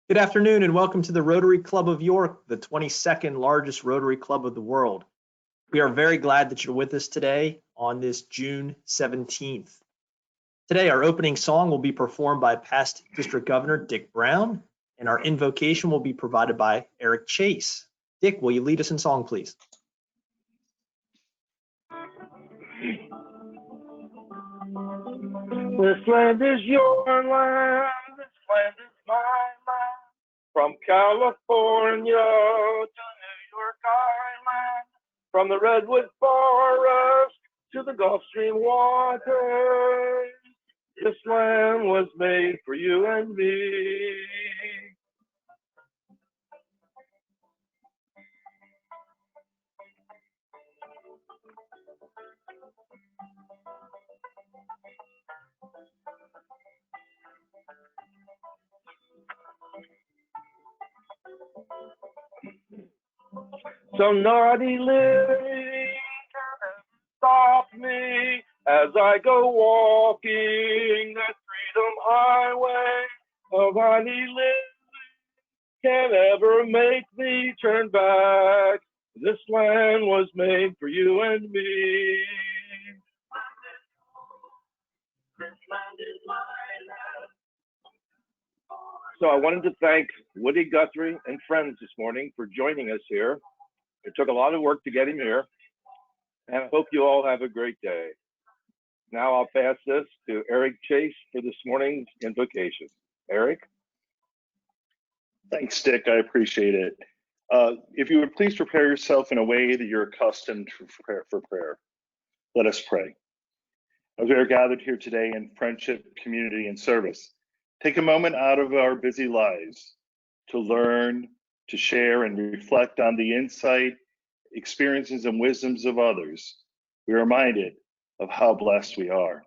Good afternoon and welcome to the Rotary Club of York, the 22nd largest Rotary Club of the world. We are very glad that you're with us today on this June 17th. Today, our opening song will be performed by past District Governor Dick Brown, and our invocation will be provided by Eric Chase. Dick, will you lead us in song, please? This land is your land, this land is my land. From California to New York Island, from the Redwood Forest to the Gulf Stream waters, this land was made for you and me. So naughty living can't stop me as I go walking that freedom highway of honey living. Can't ever make me turn back. This land was made for you and me. This land is my land. So I wanted to thank Woody Guthrie and friends this morning for joining us here. It took a lot of work to get him here, and I hope you all have a great day. Now I'll pass this to Eric Chase for this morning's invocation. Eric? Thanks, Dick. I appreciate it. If you would please prepare yourself in a way that you're accustomed for prayer. Let us pray. As we are gathered here today in friendship, community, and service, take a moment out of our busy lives to learn, to share, and reflect on the insight, experiences, and wisdoms of others. We are reminded of how blessed we are.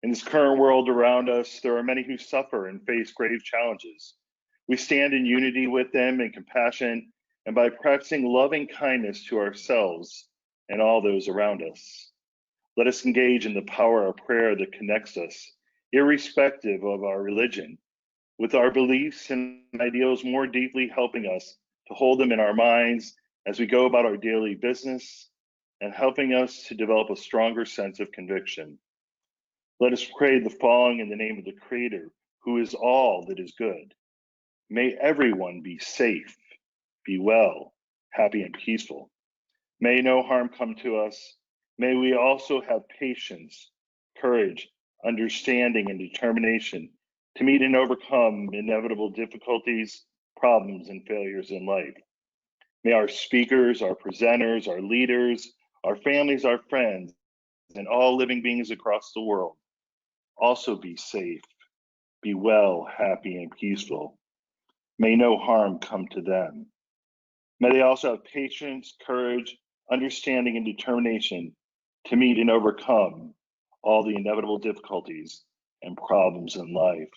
In this current world around us, there are many who suffer and face grave challenges. We stand in unity with them in compassion and by practicing loving kindness to ourselves and all those around us. Let us engage in the power of prayer that connects us, irrespective of our religion, with our beliefs and ideals more deeply helping us to hold them in our minds as we go about our daily business and helping us to develop a stronger sense of conviction. Let us pray the following in the name of the Creator, who is all that is good. May everyone be safe, be well, happy, and peaceful. May no harm come to us. May we also have patience, courage, understanding, and determination to meet and overcome inevitable difficulties, problems, and failures in life. May our speakers, our presenters, our leaders, our families, our friends, and all living beings across the world also be safe, be well, happy, and peaceful. May no harm come to them. May they also have patience, courage, understanding, and determination to meet and overcome all the inevitable difficulties and problems in life.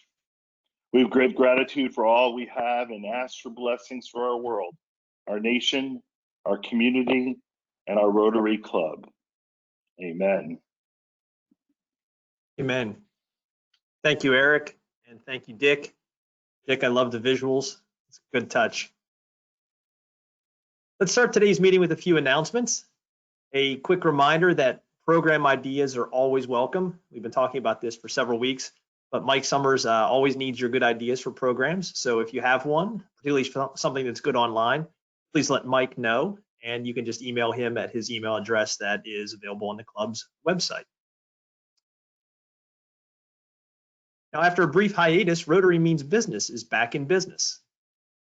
We have great gratitude for all we have and ask for blessings for our world, our nation, our community, and our Rotary Club. Amen. Amen. Thank you, Eric, and thank you, Dick. Dick, I love the visuals. It's a good touch. Let's start today's meeting with a few announcements. A quick reminder that program ideas are always welcome. We've been talking about this for several weeks, but Mike Summers always needs your good ideas for programs. So if you have one, particularly something that's good online, please let Mike know, and you can just email him at his email address that is available on the club's website. Now, after a brief hiatus, Rotary Means Business is back in business.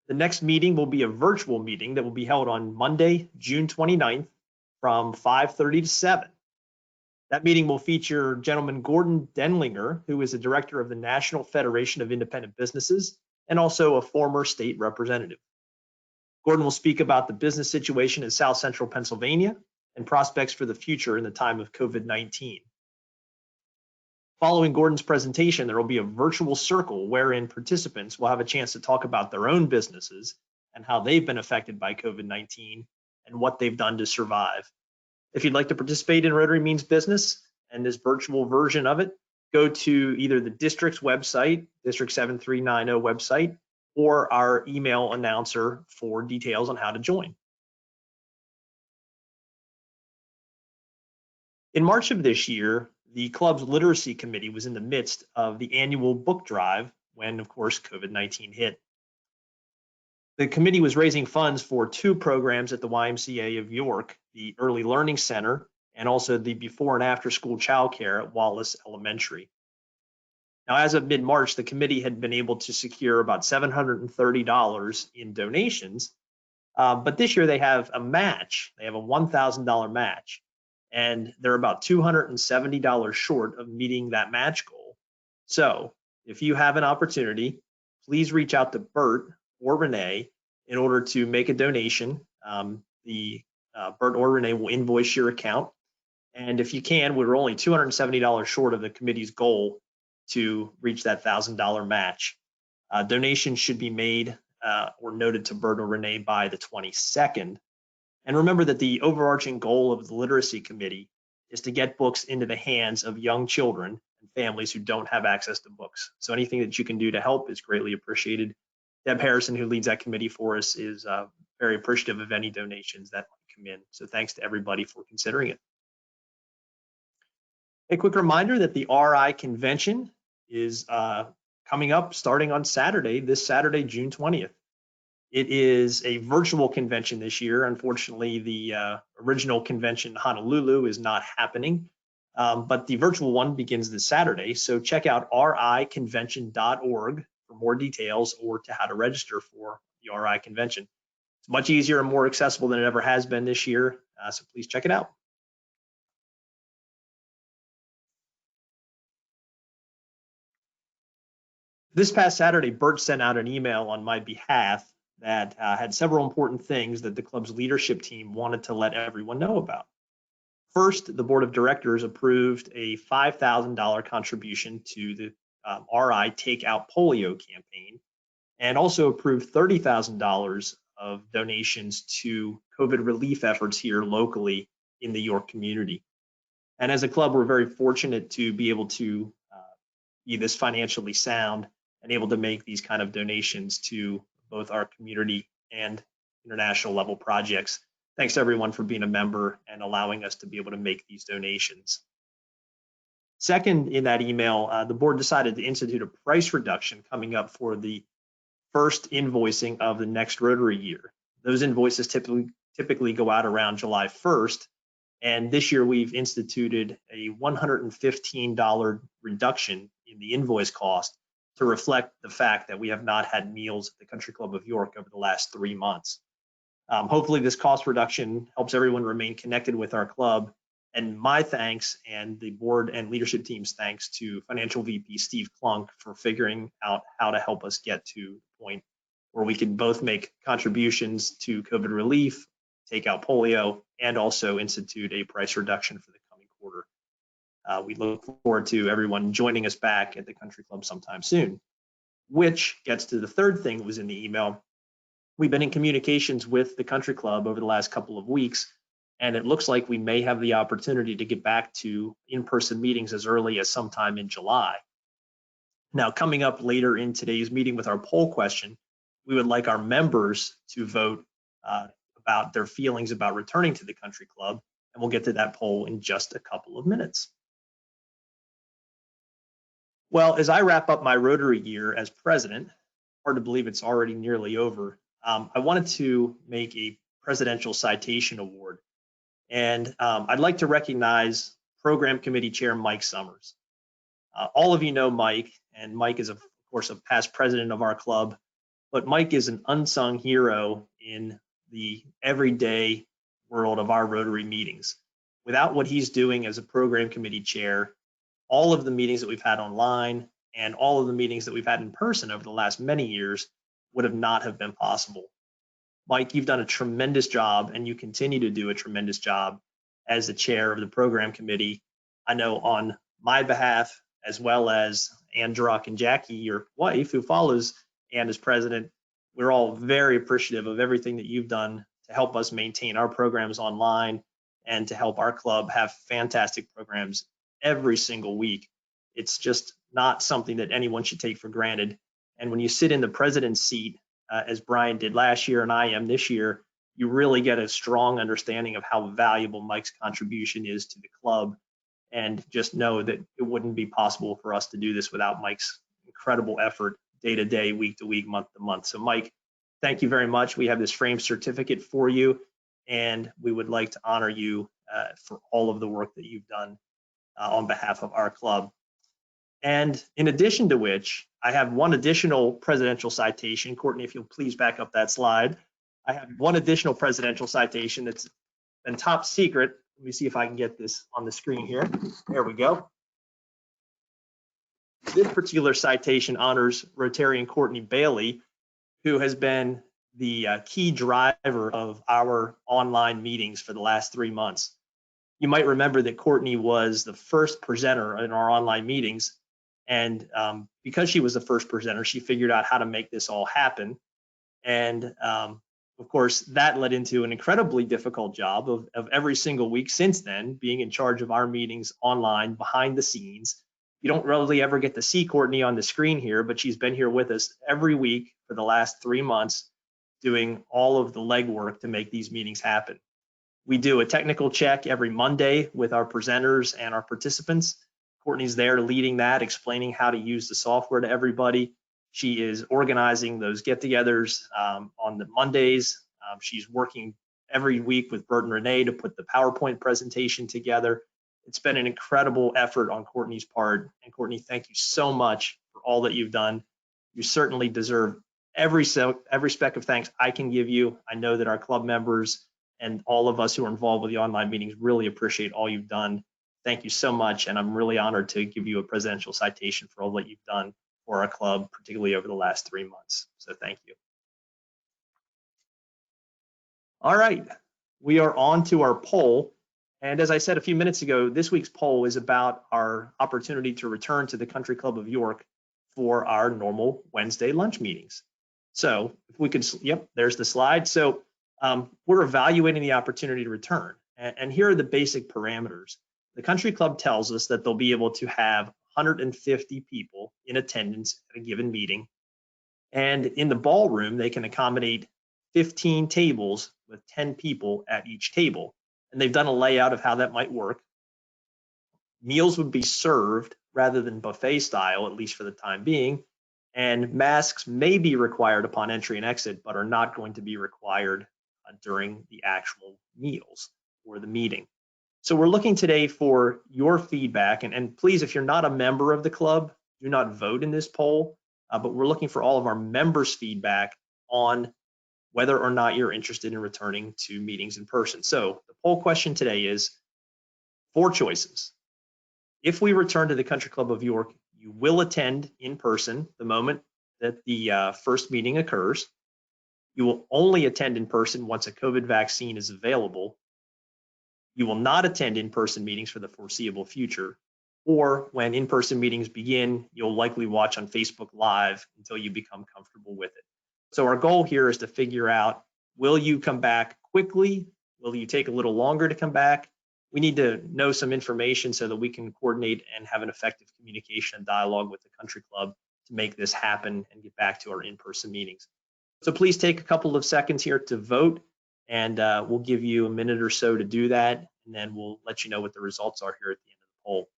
The next meeting will be a virtual meeting that will be held on Monday, June 29th from 5:30 to 7. That meeting will feature gentleman Gordon Denlinger, who is the director of the National Federation of Independent Businesses and also a former state representative. Gordon will speak about the business situation in South Central Pennsylvania and prospects for the future in the time of COVID-19. Following Gordon's presentation, there will be a virtual circle wherein participants will have a chance to talk about their own businesses and how they've been affected by COVID-19 and what they've done to survive. If you'd like to participate in Rotary Means Business and this virtual version of it, go to either the district's website, District 7390 website, or our email announcer for details on how to join. In March of this year, the club's literacy committee was in the midst of the annual book drive when, of course, COVID-19 hit. The committee was raising funds for two programs at the YMCA of York, the Early Learning Center and also the before and after school childcare at Wallace Elementary. Now, as of mid-March, the committee had been able to secure about $730 in donations, but this year they have a match. They have a $1,000 match, and they're about $270 short of meeting that match goal. So if you have an opportunity, please reach out to Bert or Renee in order to make a donation. Bert or Renee will invoice your account. And if you can, we're only $270 short of the committee's goal to reach that $1,000 match. Donations should be made or noted to Bert or Renee by the 22nd. And remember that the overarching goal of the Literacy Committee is to get books into the hands of young children and families who don't have access to books. So anything that you can do to help is greatly appreciated. Deb Harrison, who leads that committee for us, is very appreciative of any donations that might come in. So thanks to everybody for considering it. A quick reminder that the RI convention is coming up starting on Saturday, this Saturday, June 20th. It is a virtual convention this year. Unfortunately, the original convention in Honolulu is not happening, but the virtual one begins this Saturday. So check out riconvention.org for more details or to how to register for the RI convention. It's much easier and more accessible than it ever has been this year, so please check it out. This past Saturday, Bert sent out an email on my behalf that had several important things that the club's leadership team wanted to let everyone know about. First, the board of directors approved a $5,000 contribution to the RI Take Out Polio campaign, and also approved $30,000 of donations to COVID relief efforts here locally in the York community. And as a club, we're very fortunate to be able to be this financially sound and able to make these kind of donations to both our community and international level projects. Thanks to everyone for being a member and allowing us to be able to make these donations. Second, in that email, the board decided to institute a price reduction coming up for the first invoicing of the next Rotary year. Those invoices typically go out around July 1st. And this year we've instituted a $115 reduction in the invoice cost to reflect the fact that we have not had meals at the Country Club of York over the last 3 months. Hopefully this cost reduction helps everyone remain connected with our club. And my thanks and the board and leadership team's thanks to Financial VP Steve Klunk for figuring out how to help us get to the point where we can both make contributions to COVID relief, take out polio, and also institute a price reduction for the coming quarter. We look forward to everyone joining us back at the Country Club sometime soon, which gets to the third thing that was in the email. We've been in communications with the Country Club over the last couple of weeks, and it looks like we may have the opportunity to get back to in-person meetings as early as sometime in July. Now, coming up later in today's meeting with our poll question, we would like our members to vote about their feelings about returning to the Country Club, and we'll get to that poll in just a couple of minutes. Well, as I wrap up my Rotary year as president, hard to believe it's already nearly over, I wanted to make a Presidential Citation Award. And I'd like to recognize Program Committee Chair Mike Summers. All of you know Mike, and Mike is, of course, a past president of our club, but Mike is an unsung hero in the everyday world of our Rotary meetings. Without what he's doing as a Program Committee Chair, all of the meetings that we've had online and all of the meetings that we've had in person over the last many years would have not have been possible. Mike, you've done a tremendous job, and you continue to do a tremendous job as the chair of the program committee. I know on my behalf, as well as Ann Drock and Jackie, your wife, who follows Ann as president, we're all very appreciative of everything that you've done to help us maintain our programs online and to help our club have fantastic programs every single week. It's just not something that anyone should take for granted. And when you sit in the president's seat, as Brian did last year and I am this year, you really get a strong understanding of how valuable Mike's contribution is to the club. And just know that it wouldn't be possible for us to do this without Mike's incredible effort day to day, week to week, month to month. So Mike, thank you very much. We have this framed certificate for you, and we would like to honor you for all of the work that you've done on behalf of our club. And in addition to which, I have one additional presidential citation. Courtney, if you'll please back up that slide. I have one additional presidential citation that's been top secret. Let me see if I can get this on the screen here. There we go. This particular citation honors Rotarian Courtney Bailey, who has been the key driver of our online meetings for the last 3 months. You might remember that Courtney was the first presenter in our online meetings. And because she was the first presenter, she figured out how to make this all happen. And of course, that led into an incredibly difficult job of every single week since then, being in charge of our meetings online behind the scenes. You don't really ever get to see Courtney on the screen here, but she's been here with us every week for the last 3 months, doing all of the legwork to make these meetings happen. We do a technical check every Monday with our presenters and our participants. Courtney's there leading that, explaining how to use the software to everybody. She is organizing those get-togethers on the Mondays. She's working every week with Bert and Renee to put the PowerPoint presentation together. It's been an incredible effort on Courtney's part. And Courtney, thank you so much for all that you've done. You certainly deserve every speck of thanks I can give you. I know that our club members and all of us who are involved with the online meetings really appreciate all you've done. Thank you so much. And I'm really honored to give you a presidential citation for all that you've done for our club, particularly over the last 3 months. So thank you. All right, we are on to our poll. And as I said a few minutes ago, this week's poll is about our opportunity to return to the Country Club of York for our normal Wednesday lunch meetings. So if we could, yep, there's the slide. So we're evaluating the opportunity to return. And here are the basic parameters. The Country Club tells us that they'll be able to have 150 people in attendance at a given meeting. And in the ballroom, they can accommodate 15 tables with 10 people at each table. And they've done a layout of how that might work. Meals would be served rather than buffet style, at least for the time being. And masks may be required upon entry and exit, but are not going to be required during the actual meals or the meeting. So we're looking today for your feedback. And please, if you're not a member of the club, do not vote in this poll. But we're looking for all of our members' feedback on whether or not you're interested in returning to meetings in person. So the poll question today is 4 choices. If we return to the Country Club of York, you will attend in person the moment that the first meeting occurs. You will only attend in person once a COVID vaccine is available. You will not attend in-person meetings for the foreseeable future. Or when in-person meetings begin, you'll likely watch on Facebook Live until you become comfortable with it. So our goal here is to figure out, will you come back quickly? Will you take a little longer to come back? We need to know some information so that we can coordinate and have an effective communication and dialogue with the Country Club to make this happen and get back to our in-person meetings. So please take a couple of seconds here to vote, and we'll give you a minute or so to do that, and then we'll let you know what the results are here at the end of the poll.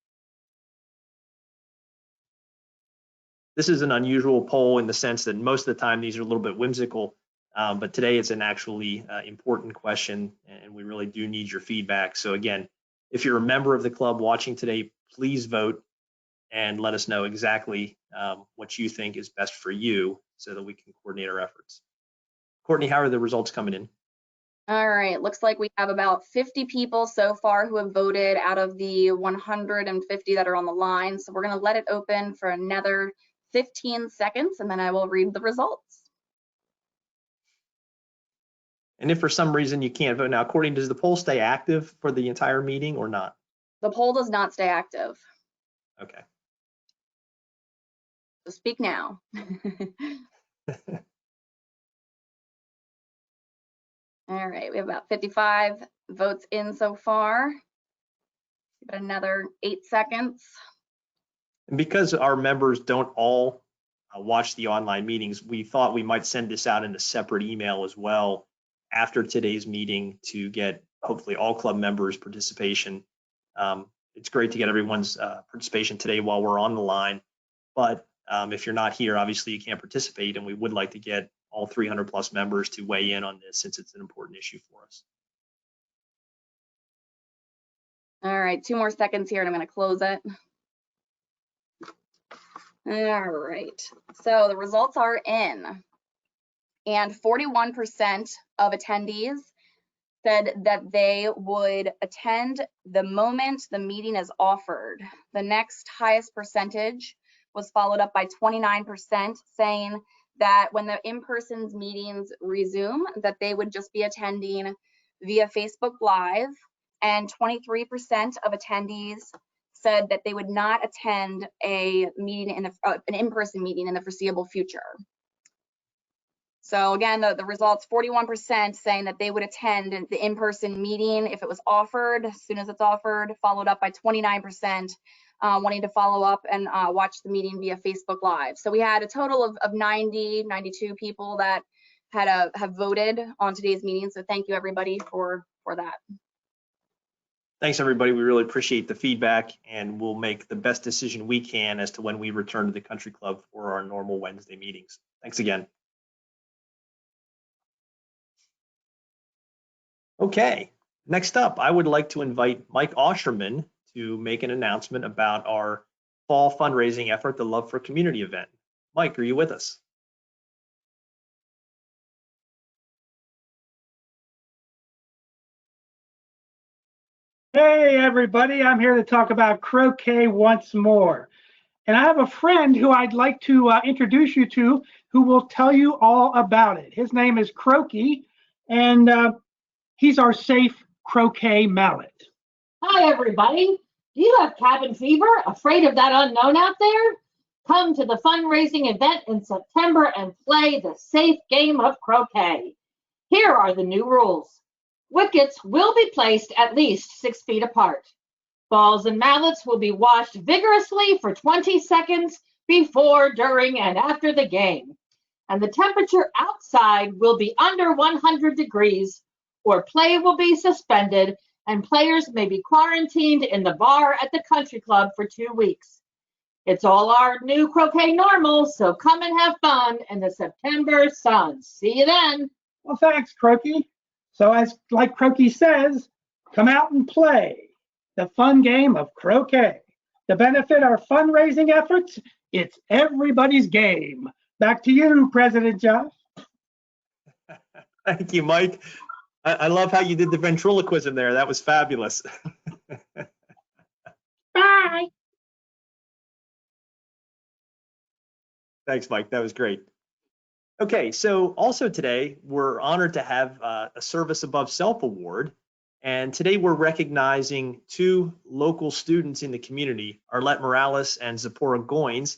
This is an unusual poll in the sense that most of the time these are a little bit whimsical, but today it's an actually important question, and we really do need your feedback. So again, if you're a member of the club watching today, please vote and let us know exactly what you think is best for you so that we can coordinate our efforts. Courtney, how are the results coming in? All right, looks like we have about 50 people so far who have voted out of the 150 that are on the line. So we're going to let it open for another 15 seconds, and then I will read the results. And if for some reason you can't vote now, Courtney, does the poll stay active for the entire meeting or not? The poll does not stay active. Okay. So speak now. All right, we have about 55 votes in so far. Give it another 8 seconds. And because our members don't all watch the online meetings. We thought we might send this out in a separate email as well after today's meeting to get hopefully all club members' participation. It's great to get everyone's participation today while we're on the line, but if you're not here, obviously you can't participate, and we would like to get all 300 plus members to weigh in on this since it's an important issue for us. All right, 2 more seconds here and I'm going to close it. All right, so the results are in, and 41% of attendees said that they would attend the moment the meeting is offered. The next highest percentage was followed up by 29% saying that when the in-person meetings resume, that they would just be attending via Facebook Live, and 23% of attendees said that they would not attend a meeting in an in-person meeting in the foreseeable future. So again, the results, 41% saying that they would attend the in-person meeting if it was offered, as soon as it's offered, followed up by 29% wanting to follow up and watch the meeting via Facebook Live. So we had a total of 92 people that have voted on today's meeting. So thank you everybody for that. Thanks, everybody. We really appreciate the feedback, and we'll make the best decision we can as to when we return to the country club for our normal Wednesday meetings. Thanks again. Okay, next up, I would like to invite Mike Ausherman to make an announcement about our fall fundraising effort, the Love for Community event. Mike, are you with us? Hey everybody, I'm here to talk about croquet once more. And I have a friend who I'd like to introduce you to who will tell you all about it. His name is Croaky, and he's our safe croquet mallet. Hi everybody. Do you have cabin fever? Afraid of that unknown out there? Come to the fundraising event in September and play the safe game of croquet. Here are the new rules. Wickets will be placed at least 6 feet apart. Balls and mallets will be washed vigorously for 20 seconds before, during, and after the game. And the temperature outside will be under 100 degrees, or play will be suspended, and players may be quarantined in the bar at the country club for 2 weeks. It's all our new croquet normal, so come and have fun in the September sun. See you then. Well, thanks, Croaky. So as like Croaky says, come out and play the fun game of croquet. To benefit our fundraising efforts, it's everybody's game. Back to you, President Josh. Thank you, Mike. I love how you did the ventriloquism there. That was fabulous. Bye. Thanks, Mike. That was great. Okay, so also today, we're honored to have a Service Above Self Award. And today we're recognizing 2 local students in the community, Arlette Morales and Zipporah Goins.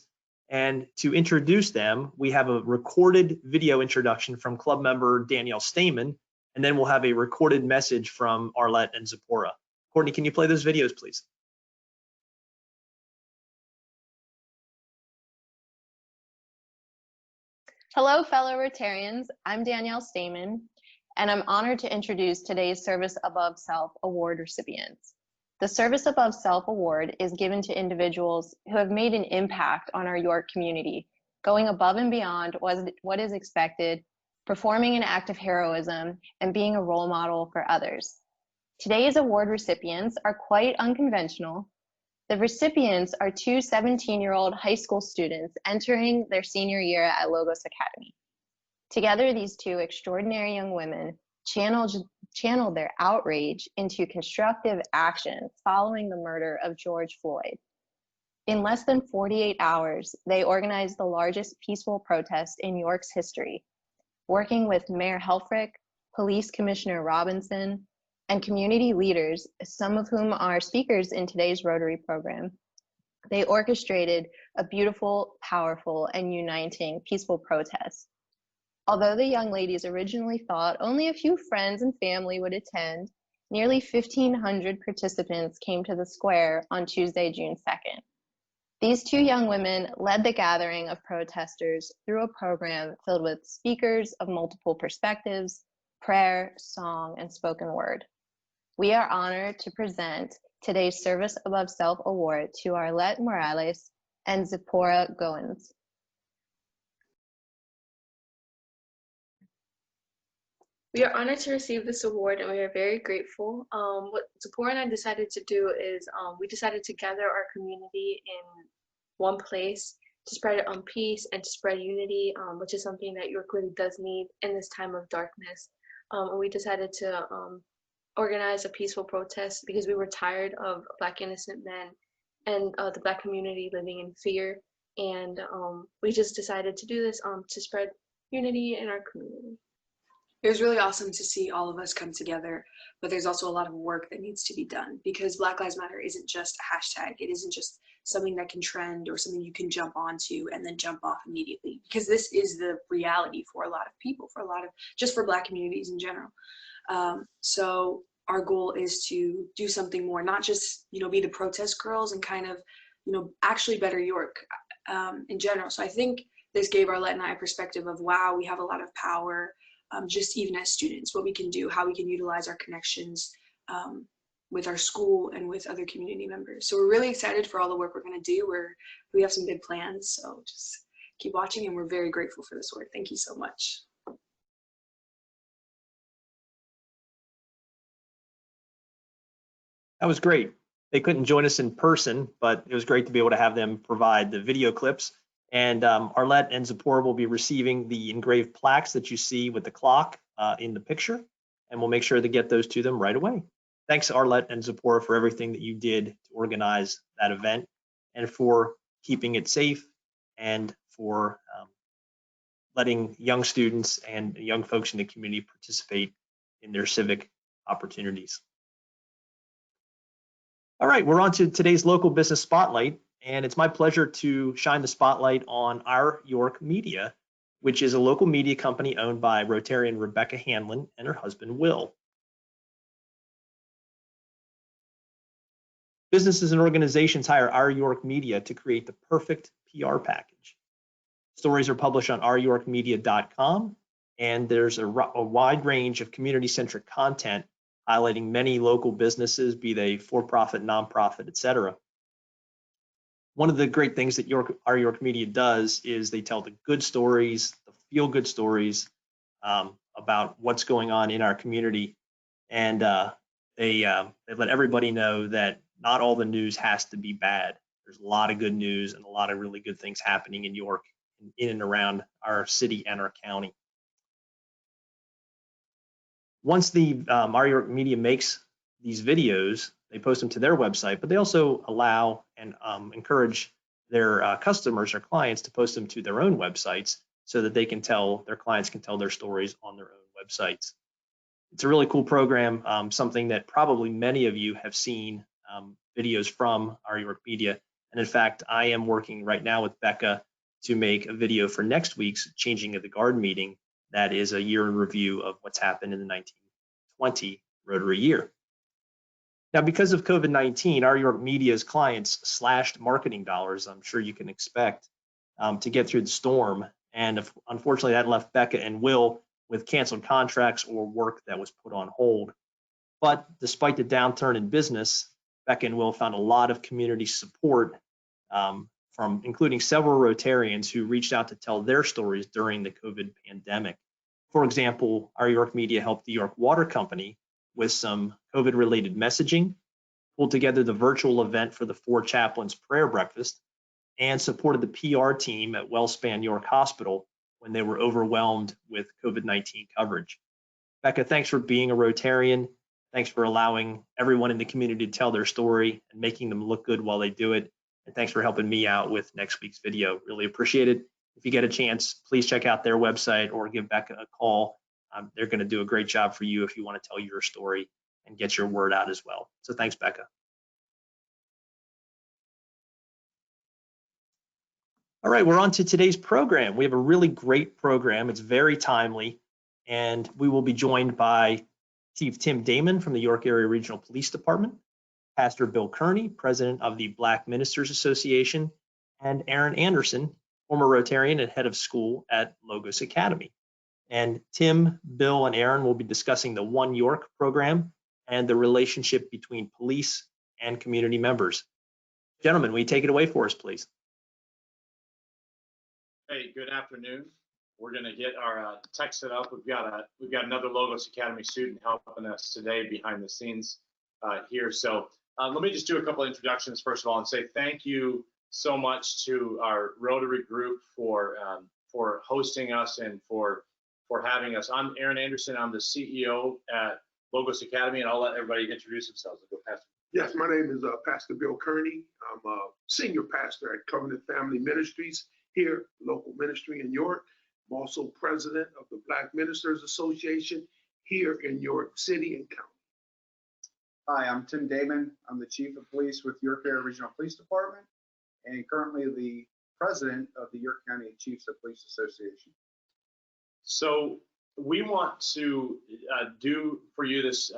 And to introduce them, we have a recorded video introduction from club member Danielle Stehman, and then we'll have a recorded message from Arlette and Zipporah. Courtney, can you play those videos, please? Hello, fellow Rotarians. I'm Danielle Stehman, and I'm honored to introduce today's Service Above Self Award recipients. The Service Above Self Award is given to individuals who have made an impact on our York community, going above and beyond what is expected, performing an act of heroism, and being a role model for others. Today's award recipients are quite unconventional. The recipients are 2 17-year-old high school students entering their senior year at Logos Academy. Together, these 2 extraordinary young women channeled their outrage into constructive action following the murder of George Floyd. In less than 48 hours, they organized the largest peaceful protest in York's history, working with Mayor Helfrich, Police Commissioner Robinson, and community leaders, some of whom are speakers in today's Rotary program. They orchestrated a beautiful, powerful, and uniting peaceful protest. Although the young ladies originally thought only a few friends and family would attend, nearly 1,500 participants came to the square on Tuesday, June 2nd. These two young women led the gathering of protesters through a program filled with speakers of multiple perspectives, prayer, song, and spoken word. We are honored to present today's Service Above Self Award to Arlette Morales and Zipporah Goins. We are honored to receive this award and we are very grateful. What Zipporah and I decided to do is we decided to gather our community in one place to spread peace and to spread unity, which is something that York really does need in this time of darkness. And we decided to organize a peaceful protest because we were tired of Black innocent men and the Black community living in fear. And we just decided to do this to spread unity in our community. It was really awesome to see all of us come together, but there's also a lot of work that needs to be done because Black Lives Matter isn't just a hashtag. It isn't just something that can trend or something you can jump onto and then jump off immediately, because this is the reality for a lot of people, just for Black communities in general. So our goal is to do something more, not just, be the protest girls and kind of, actually better York in general. So I think this gave Arlette and I a perspective of, wow, we have a lot of power. Just even as students, what we can do, how we can utilize our connections with our school and with other community members. So we're really excited for all the work we're going to do. We have some big plans, so just keep watching, and we're very grateful for this work. Thank you so much. That was great. They couldn't join us in person, but it was great to be able to have them provide the video clips. And Arlette and Zipporah will be receiving the engraved plaques that you see with the clock in the picture, and we'll make sure to get those to them right away. Thanks, Arlette and Zipporah, for everything that you did to organize that event and for keeping it safe and for letting young students and young folks in the community participate in their civic opportunities. All right, we're on to today's local business spotlight. And it's my pleasure to shine the spotlight on Our York Media, which is a local media company owned by Rotarian Rebecca Hanlon and her husband, Will. Businesses and organizations hire Our York Media to create the perfect PR package. Stories are published on ouryorkmedia.com, and there's a wide range of community-centric content highlighting many local businesses, be they for-profit, nonprofit, etc. One of the great things that Our York Media does is they tell the good stories, the feel-good stories about what's going on in our community, and they let everybody know that not all the news has to be bad. There's a lot of good news and a lot of really good things happening in York, in and around our city and our county. Once the Our York Media makes these videos, they post them to their website, but they also allow and encourage their customers or clients to post them to their own websites so that their clients can tell their stories on their own websites. It's a really cool program, something that probably many of you have seen videos from Our York Media. And in fact, I am working right now with Becca to make a video for next week's Changing of the Guard meeting. That is a year in review of what's happened in the 1920 Rotary year. Now, because of COVID-19, Our York Media's clients slashed marketing dollars, I'm sure you can expect, to get through the storm. And unfortunately, that left Becca and Will with canceled contracts or work that was put on hold. But despite the downturn in business, Becca and Will found a lot of community support from including several Rotarians who reached out to tell their stories during the COVID pandemic. For example, Our York Media helped the York Water Company with some COVID-related messaging, pulled together the virtual event for the Four Chaplains Prayer Breakfast, and supported the PR team at Wellspan York Hospital when they were overwhelmed with COVID-19 coverage. Becca, thanks for being a Rotarian. Thanks for allowing everyone in the community to tell their story and making them look good while they do it. And thanks for helping me out with next week's video. Really appreciate it. If you get a chance, please check out their website or give Becca a call. They're going to do a great job for you if you want to tell your story and get your word out as well. So thanks, Becca. All right, we're on to today's program. We have a really great program. It's very timely, and we will be joined by Chief Tim Damon from the York Area Regional Police Department, Pastor Bill Kerney, President of the Black Ministers Association, and Aaron Anderson, former Rotarian and head of school at Logos Academy. And Tim, Bill, and Aaron will be discussing the One York program and the relationship between police and community members. Gentlemen, will you take it away for us, please? Hey, good afternoon. We're going to get our tech set up. We've got another Logos Academy student helping us today behind the scenes here. So let me just do a couple of introductions first of all and say thank you so much to our Rotary group for hosting us and for having us. I'm Aaron Anderson. I'm the CEO at Logos Academy, and I'll let everybody introduce themselves. I'll go Pastor. Yes, my name is Pastor Bill Kerney. I'm a senior pastor at Covenant Family Ministries here, local ministry in York. I'm also president of the Black Ministers Association here in York City and County. Hi, I'm Tim Damon. I'm the Chief of Police with York Area Regional Police Department and currently the president of the York County Chiefs of Police Association. So we want to do for you this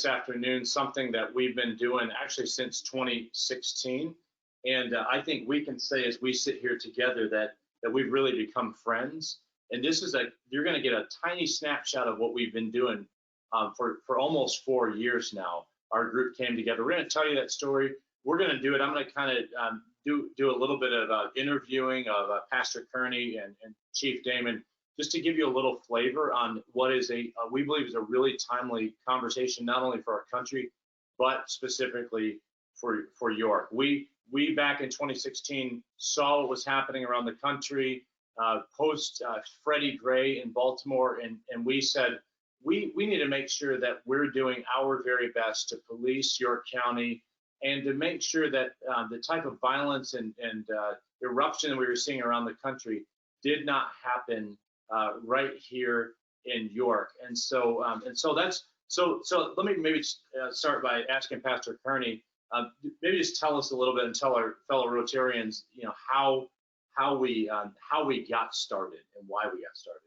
afternoon something that we've been doing actually since 2016. And I think we can say as we sit here together that we've really become friends. And this is you're going to get a tiny snapshot of what we've been doing for almost 4 years now. Our group came together. We're going to tell you that story. We're going to do it. I'm going to kind of do a little bit of interviewing of Pastor Kerney and Chief Damon, just to give you a little flavor on what is we believe is a really timely conversation, not only for our country, but specifically for York. We back in 2016 saw what was happening around the country post Freddie Gray in Baltimore, and we said we need to make sure that we're doing our very best to police York County and to make sure that the type of violence and eruption that we were seeing around the country did not happen right here in York. And so that's so let me maybe start by asking Pastor Kerney, maybe just tell us a little bit and tell our fellow Rotarians, how we got started and why we got started.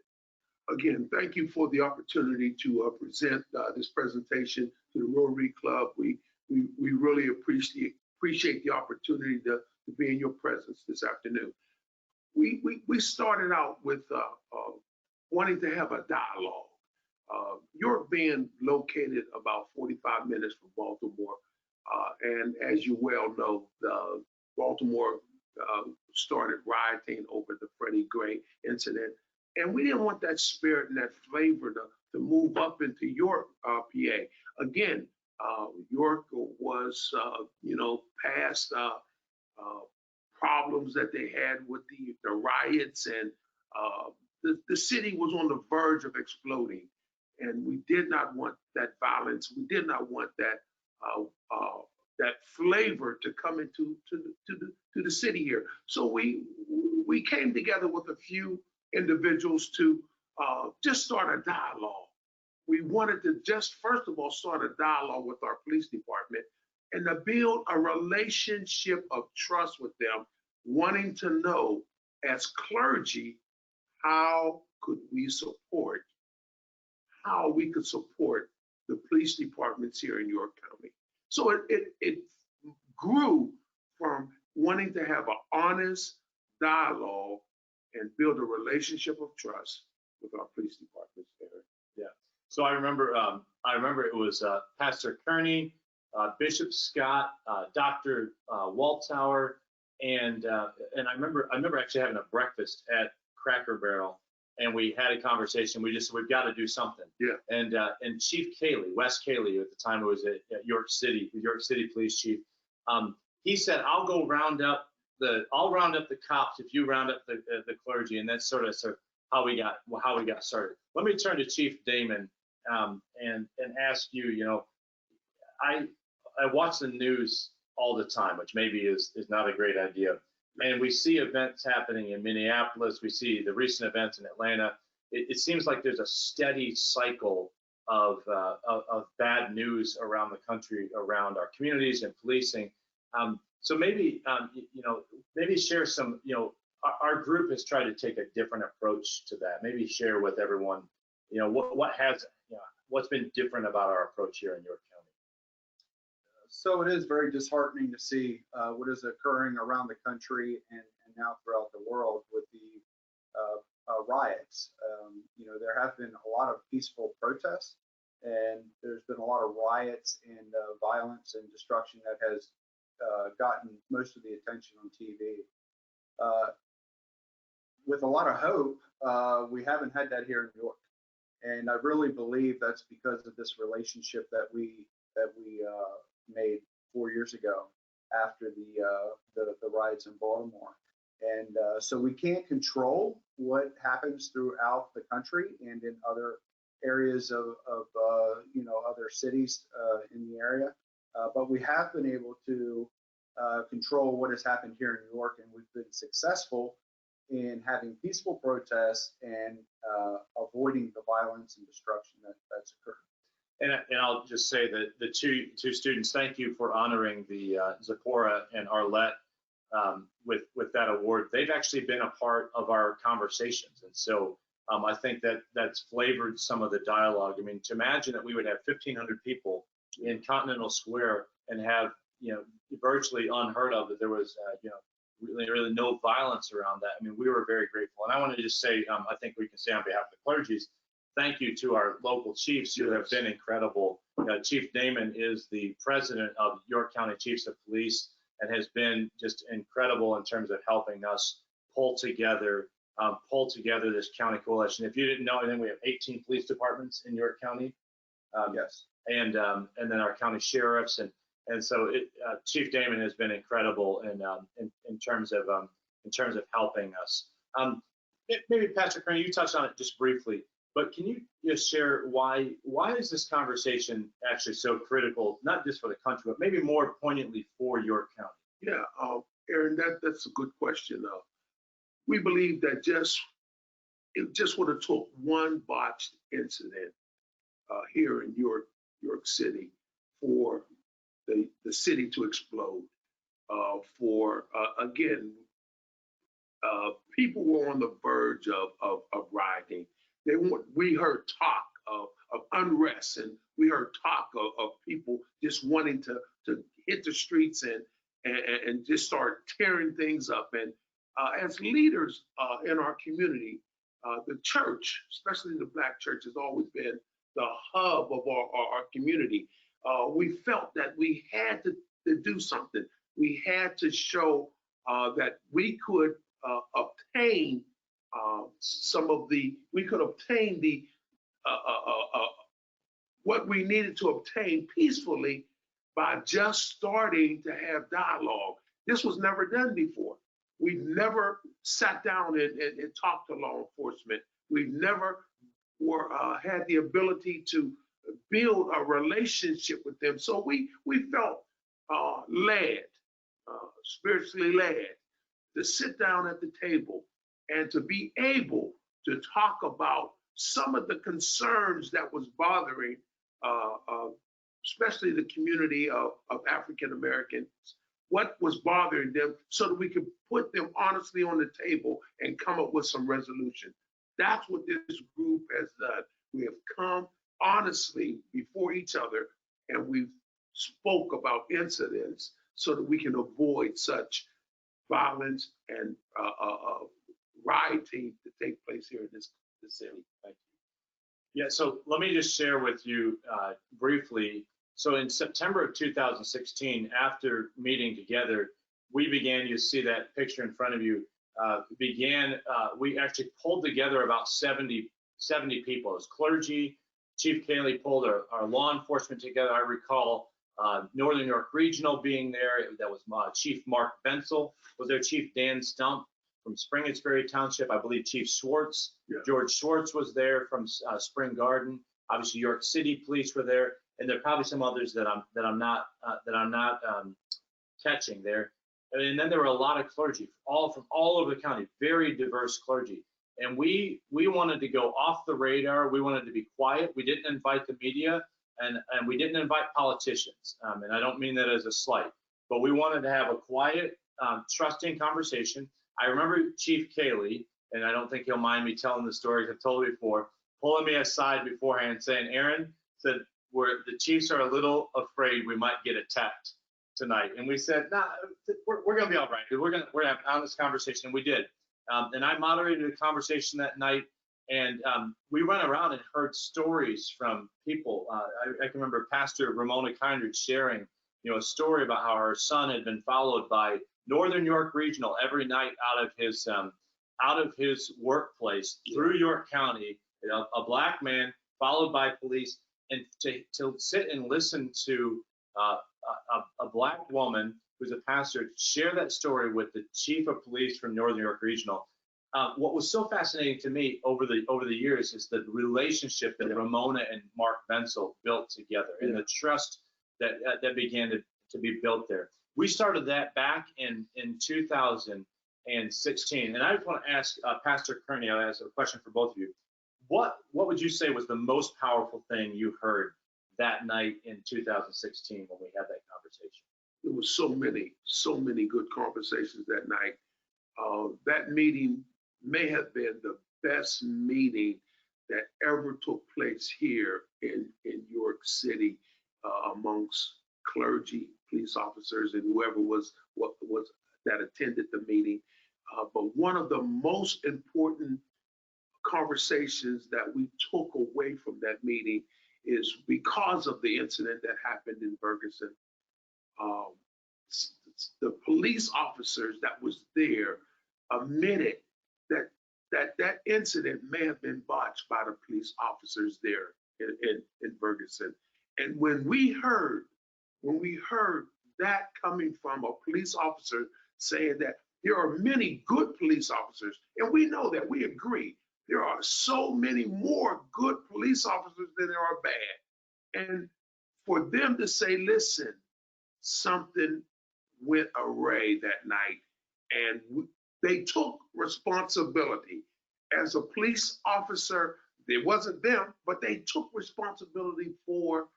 Again, thank you for the opportunity to present this presentation to the Rotary Club. We really appreciate the opportunity to be in your presence this afternoon. We started out with wanting to have a dialogue. York being located about 45 minutes from Baltimore, and as you well know, Baltimore started rioting over the Freddie Gray incident, and we didn't want that spirit and that flavor to move up into York, PA. Again, York was, past problems that they had with the riots, and the city was on the verge of exploding, and we did not want that violence. We did not want that flavor to come into the city here. So we came together with a few individuals to just start a dialogue. We wanted to just first of all start a dialogue with our police department and to build a relationship of trust with them, wanting to know as clergy, how could we support, how we could support the police departments here in York County. So it grew from wanting to have an honest dialogue and build a relationship of trust with our police departments there. Yeah. So I remember it was Pastor Kerney, Bishop Scott, Dr. Waltauer, and I remember actually having a breakfast at Cracker Barrel, and we had a conversation. We just said we've got to do something. Yeah. And Chief Cayley, Wes Cayley, at the time it was at York City, the York City Police Chief. He said, "I'll round up the cops if you round up the clergy," and that's sort of how we got started. Let me turn to Chief Damon and ask you. I watch the news all the time, which maybe is not a great idea. And we see events happening in Minneapolis. We see the recent events in Atlanta. It seems like there's a steady cycle of bad news around the country, around our communities and policing. So maybe maybe share some. Our group has tried to take a different approach to that. Maybe share with everyone, what's been different about our approach here in York County. So it is very disheartening to see what is occurring around the country and now throughout the world with the riots. There have been a lot of peaceful protests, and there's been a lot of riots and violence and destruction that has gotten most of the attention on TV. With a lot of hope, we haven't had that here in New York, and I really believe that's because of this relationship that we made 4 years ago after the riots in Baltimore. And so we can't control what happens throughout the country and in other areas of other cities in the area, but we have been able to control what has happened here in New York, and we've been successful in having peaceful protests and avoiding the violence and destruction that's occurred. And I'll just say that the two students, thank you for honoring the Zipporah and Arlette with that award. They've actually been a part of our conversations, and so I think that's flavored some of the dialogue. I mean, to imagine that we would have 1,500 people in Continental Square and have virtually unheard of that there was really no violence around that. I mean, we were very grateful, and I want to just say I think we can say on behalf of the clergies, thank you to our local chiefs who have been incredible. Chief Damon is the president of York County Chiefs of Police and has been just incredible in terms of helping us pull together this county coalition. If you didn't know, I think we have 18 police departments in York County. Yes. And then our county sheriffs, and so Chief Damon has been incredible in terms of helping us. Maybe Pastor Kerney, you touched on it just briefly, but can you just share why is this conversation actually so critical, not just for the country, but maybe more poignantly for York County? Yeah, Aaron, that's a good question. We believe that it just would have took one botched incident here in York City for the city to explode. People were on the verge of rioting. We heard talk of unrest, and we heard talk of people just wanting to hit the streets and just start tearing things up. And as leaders in our community, the church, especially the Black church, has always been the hub of our community. We felt that we had to do something. We had to show that we could obtain what we needed to obtain peacefully by just starting to have dialogue. This was never done before. We've never sat down and talked to law enforcement. We've never had the ability to build a relationship with them. So we felt led, spiritually led, to sit down at the table and to be able to talk about some of the concerns that was bothering especially the community of African Americans, what was bothering them, so that we could put them honestly on the table and come up with some resolution. That's what this group has done. We have come honestly before each other, and we've spoke about incidents so that we can avoid such violence and rioting to take place here in this city. Thank you. Yeah, so let me just share with you briefly. So in September of 2016, after meeting together, we began, you see that picture in front of you, we actually pulled together about 70 people. As clergy, Chief Kaylee pulled our law enforcement together. I recall Northern York Regional being there. That was Chief Mark Bensel was there, Chief Dan Stump from Springettsbury Township. I believe Chief Schwartz, George Schwartz was there from Spring Garden. Obviously, York City Police were there, and there are probably some others that I'm not catching there. And then there were a lot of clergy, from all over the county, very diverse clergy. And we wanted to go off the radar. We wanted to be quiet. We didn't invite the media, and we didn't invite politicians. And I don't mean that as a slight, but we wanted to have a quiet, trusting conversation. I remember Chief Kaylee, and I don't think he'll mind me telling the stories I've told before, pulling me aside beforehand and saying, Aaron, said, where the Chiefs are a little afraid we might get attacked tonight. And we said, nah, we're going to be all right. We're going to have an honest conversation. And we did. And I moderated a conversation that night. And we went around and heard stories from people. I can remember Pastor Ramona Kindred sharing, a story about how her son had been followed by Northern York Regional every night out of his workplace through York County, a black man followed by police, and to sit and listen to a black woman who's a pastor share that story with the chief of police from Northern York Regional. What was so fascinating to me over the years is the relationship that Ramona and Mark Bensel built together, and the trust that began to be built there. We started that back in 2016, and I just want to ask Pastor Kerney, I'll ask a question for both of you. What would you say was the most powerful thing you heard that night in 2016 when we had that conversation? There was so many good conversations that night. That meeting may have been the best meeting that ever took place here in York City amongst clergy, police officers, and whoever was that attended the meeting. But one of the most important conversations that we took away from that meeting is because of the incident that happened in Ferguson. The police officers that was there admitted that incident may have been botched by the police officers there in Ferguson. And when we heard that coming from a police officer saying that there are many good police officers, and we know that, we agree, there are so many more good police officers than there are bad. And for them to say, listen, something went awry that night, and they took responsibility. As a police officer, it wasn't them, but they took responsibility for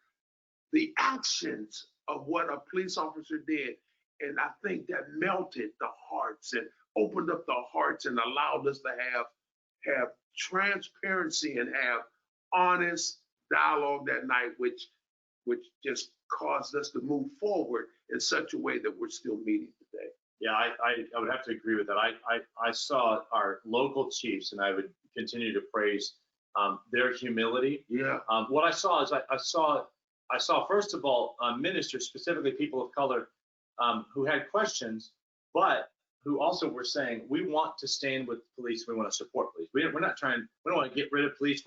the actions of what a police officer did. And I think that melted the hearts and opened up the hearts and allowed us to have transparency and have honest dialogue that night, which just caused us to move forward in such a way that we're still meeting today. Yeah, I would have to agree with that. I saw our local chiefs, and I would continue to praise their humility. Yeah. What I saw is I saw first of all ministers, specifically people of color, who had questions, but who also were saying, we want to stand with police, we want to support police. We don't want to get rid of police.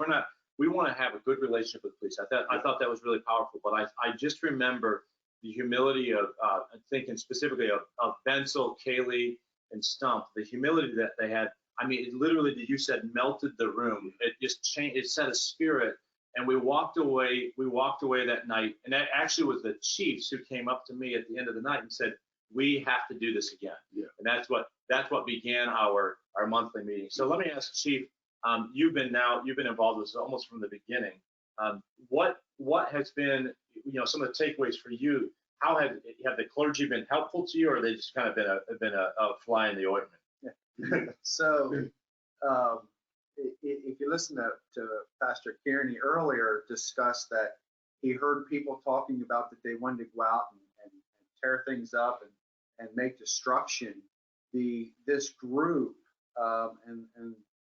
We want to have a good relationship with police. I thought that was really powerful. But I just remember the humility of thinking specifically of Bensel, Kaylee, and Stump, the humility that they had. I mean, it literally, you said, melted the room. It just changed, it set a spirit. And we walked away that night. And that actually was the chiefs who came up to me at the end of the night and said, we have to do this again. Yeah. And that's what began our monthly meeting. So let me ask Chief, you've been involved with this almost from the beginning. What has been, some of the takeaways for you? How have the clergy been helpful to you, or they just kind of been a fly in the ointment? Yeah. So if you listen to Pastor Kerney earlier discuss that he heard people talking about that they wanted to go out and tear things up and make destruction, this group and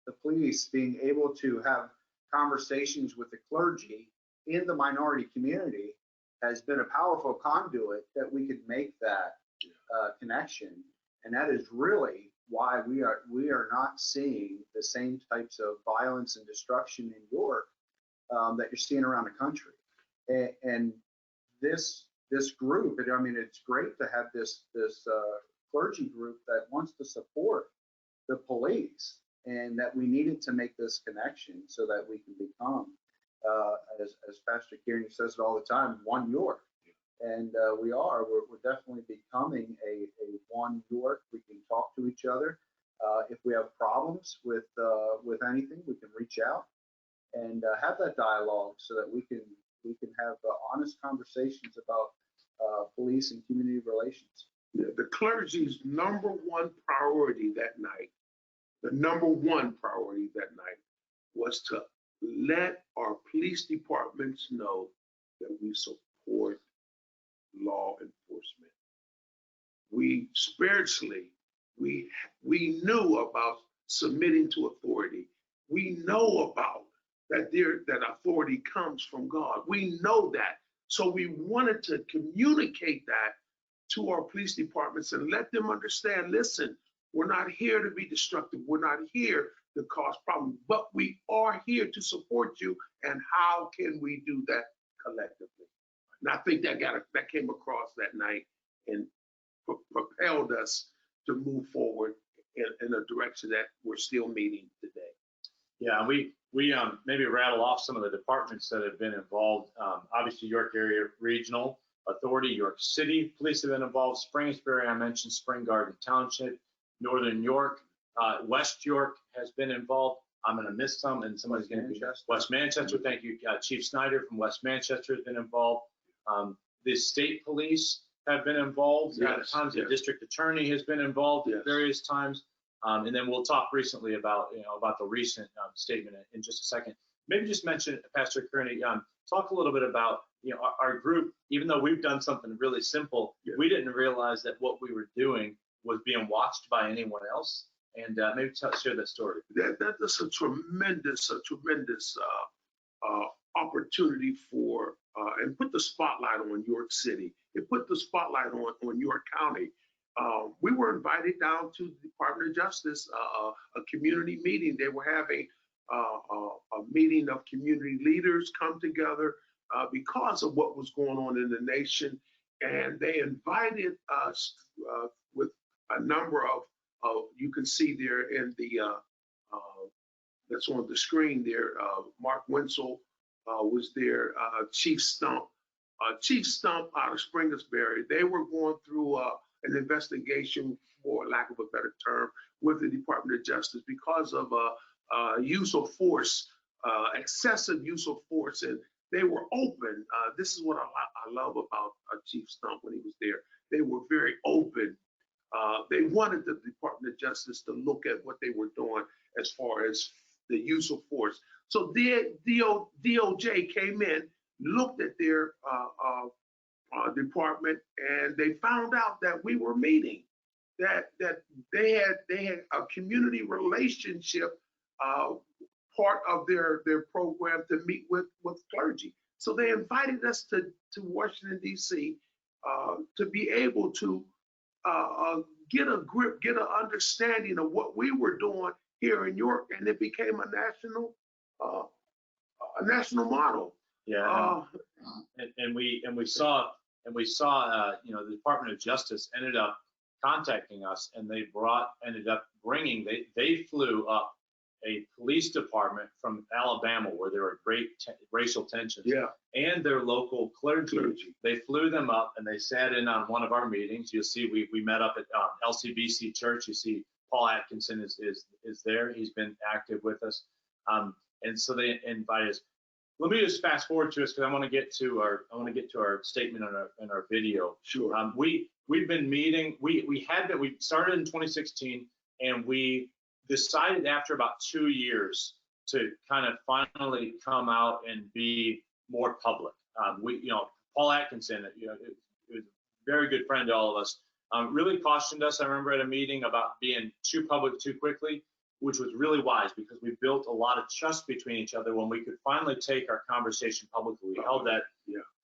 the police being able to have conversations with the clergy in the minority community has been a powerful conduit that we could make that connection. And that is really why we are not seeing the same types of violence and destruction in York that you're seeing around the country. And this group, I mean, it's great to have this clergy group that wants to support the police, and that we needed to make this connection so that we can become, as Pastor Kerney says it all the time, one York. And we're definitely becoming a one York. We can talk to each other. If we have problems with anything, we can reach out and have that dialogue so that we can have honest conversations about police and community relations. Yeah, the clergy's number one priority that night, was to let our police departments know that we support law enforcement. We spiritually, we knew about submitting to authority. We know about that authority comes from God. We know that. So we wanted to communicate that to our police departments and let them understand, listen, we're not here to be destructive. We're not here to cause problems, but we are here to support you. And how can we do that collectively? And I think that came across that night and propelled us to move forward in a direction that we're still meeting today. Yeah, we maybe rattle off some of the departments that have been involved. Obviously, York Area Regional Authority, York City Police have been involved. Spring-Sperry, I mentioned Spring Garden Township, Northern York, West York has been involved. I'm going to miss some, and somebody's going to be West Manchester. Thank you, Chief Snyder from West Manchester has been involved. The state police have been involved at times. The district attorney has been involved at various times. And then we'll talk recently about the recent statement in just a second. Maybe just mention, Pastor Kerney, talk a little bit about our group. Even though we've done something really simple, we didn't realize that what we were doing was being watched by anyone else. And maybe share that story. That's a tremendous opportunity for and put the spotlight on York City. It put the spotlight on York County. We were invited down to the Department of Justice, a community meeting. They were having a meeting of community leaders come together because of what was going on in the nation. And they invited us with a number of, you can see there in the, that's on the screen there, Mark Wenzel was there, Chief Stump out of Springersbury. They were going through an investigation, for lack of a better term, with the Department of Justice because of use of force, excessive use of force, and they were open. This is what I love about Chief Stump when he was there. They were very open. They wanted the Department of Justice to look at what they were doing as far as the use of force. So DOJ came in, looked at their department, and they found out that we were meeting, that they had a community relationship part of their program to meet with clergy. So they invited us to Washington, D.C. To be able to get a grip, get an understanding of what we were doing here in York, and it became a national model. Yeah, and we saw the Department of Justice ended up contacting us, and they ended up bringing, they flew up a police department from Alabama where there were great racial tensions, and their local clergy. They flew them up and they sat in on one of our meetings. You'll see we met up at LCBC Church. You see Paul Atkinson is there. He's been active with us, and so they invited us. Let me just fast forward to us because I want to get to our statement in our video. Sure. We've been meeting. We started in 2016, and we decided after about 2 years to kind of finally come out and be more public. Paul Atkinson, it was a very good friend to all of us, really cautioned us. I remember at a meeting about being too public too quickly, which was really wise because we built a lot of trust between each other when we could finally take our conversation publicly. We held that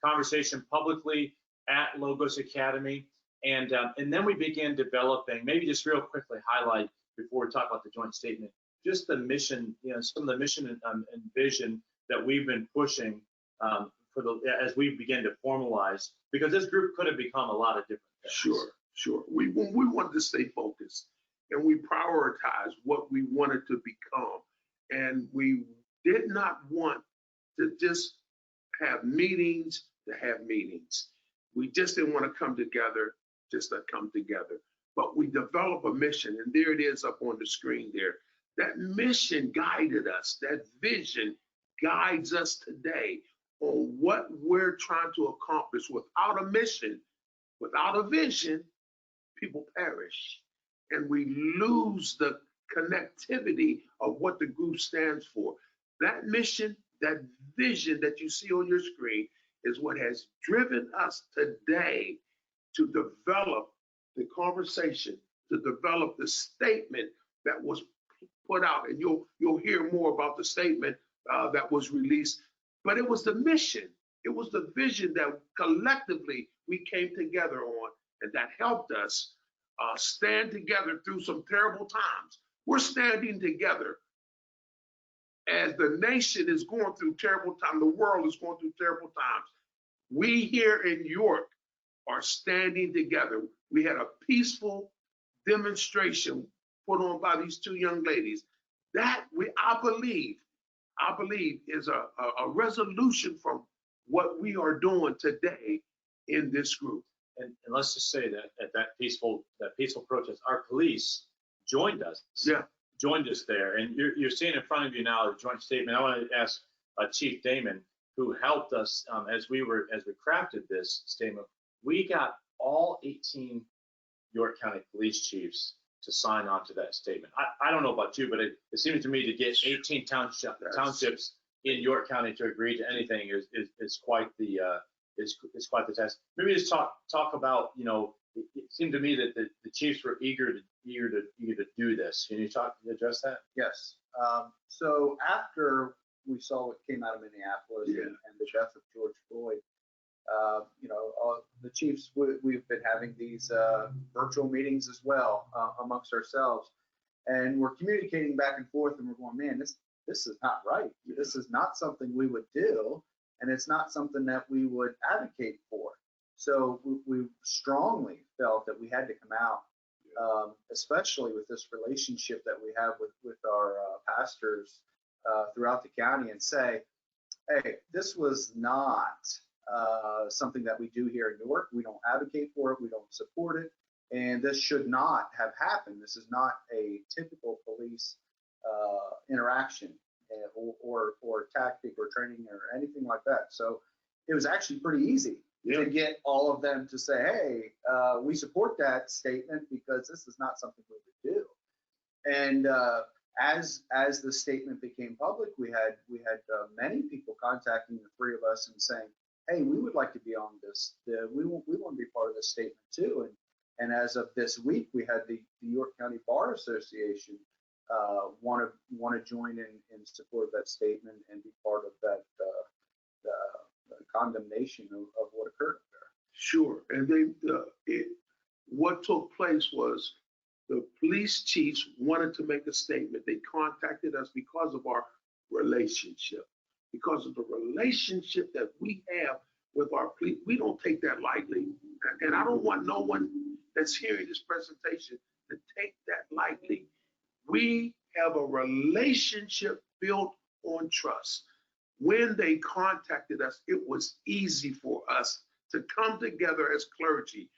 conversation publicly at Logos Academy, and then we began developing, maybe just real quickly highlight before we talk about the joint statement, just the mission, some of the mission and vision that we've been pushing as we begin to formalize, because this group could have become a lot of different things. Sure. We wanted to stay focused, and we prioritized what we wanted to become, and we did not want to just have meetings to have meetings. We just didn't want to come together just to come together. But we developed a mission, and there it is up on the screen there. That mission guided us. That vision guides us today on what we're trying to accomplish. Without a mission, without a vision, people perish, and we lose the connectivity of what the group stands for. That mission, that vision that you see on your screen is what has driven us today to develop the conversation, to develop the statement that was put out. And you'll hear more about the statement that was released. But it was the mission. It was the vision that collectively we came together on, and that helped us stand together through some terrible times. We're standing together as the nation is going through terrible times. The world is going through terrible times. We here in York are standing together. We had a peaceful demonstration put on by these two young ladies. That I believe is a resolution from what we are doing today in this group. And let's just say that at that peaceful protest, our police joined us. Yeah. Joined us there. And you're seeing in front of you now the joint statement. I want to ask Chief Damon, who helped us as we crafted this statement. We got all 18 York County police chiefs to sign on to that statement. I don't know about you, but it seemed to me to get 18 townships in York County to agree to anything is quite the task. Maybe just talk about, it seemed to me that the chiefs were eager to do this. Can you address that? Yes. So after we saw what came out of Minneapolis and the death of George Floyd, the chiefs, we've been having these virtual meetings as well amongst ourselves, and we're communicating back and forth, and we're going, man, this is not right. This is not something we would do, and it's not something that we would advocate for. So we strongly felt that we had to come out, especially with this relationship that we have with our pastors throughout the county, and say, hey, this was not something that we do here in Newark. We don't advocate for it. We don't support it. And this should not have happened. This is not a typical police interaction or tactic or training or anything like that. So it was actually pretty easy to get all of them to say, hey, we support that statement because this is not something we would do. And as the statement became public, we had many people contacting the three of us and saying, hey, we would like to be on this. We want to be part of this statement too. And as of this week, we had the York County Bar Association want to join in support of that statement and be part of that the condemnation of what occurred there. Sure. And what took place was the police chiefs wanted to make a statement. They contacted us because of our relationship, because of the relationship that we have with our police. We don't take that lightly. And I don't want no one that's hearing this presentation to take that lightly. We have a relationship built on trust. When they contacted us, it was easy for us to come together as clergy.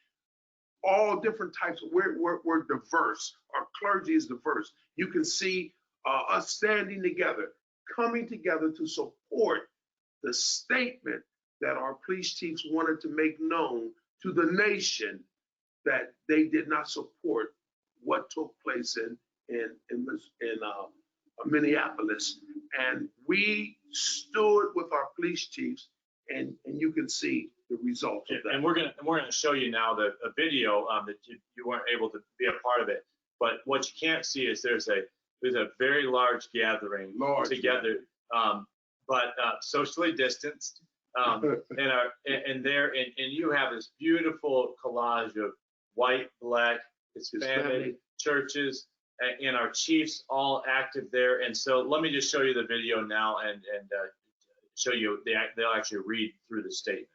All different types of, we're diverse. Our clergy is diverse. You can see us standing together, coming together to support the statement that our police chiefs wanted to make known to the nation, that they did not support what took place in Minneapolis. And we stood with our police chiefs, and you can see the results of that. And we're gonna show you now a video that you weren't able to be a part of it. But what you can't see is there's a very large gathering together, but socially distanced. And you have this beautiful collage of white, black, Hispanic churches, and our chiefs all active there. And so let me just show you the video now and show you, they'll actually read through the statement.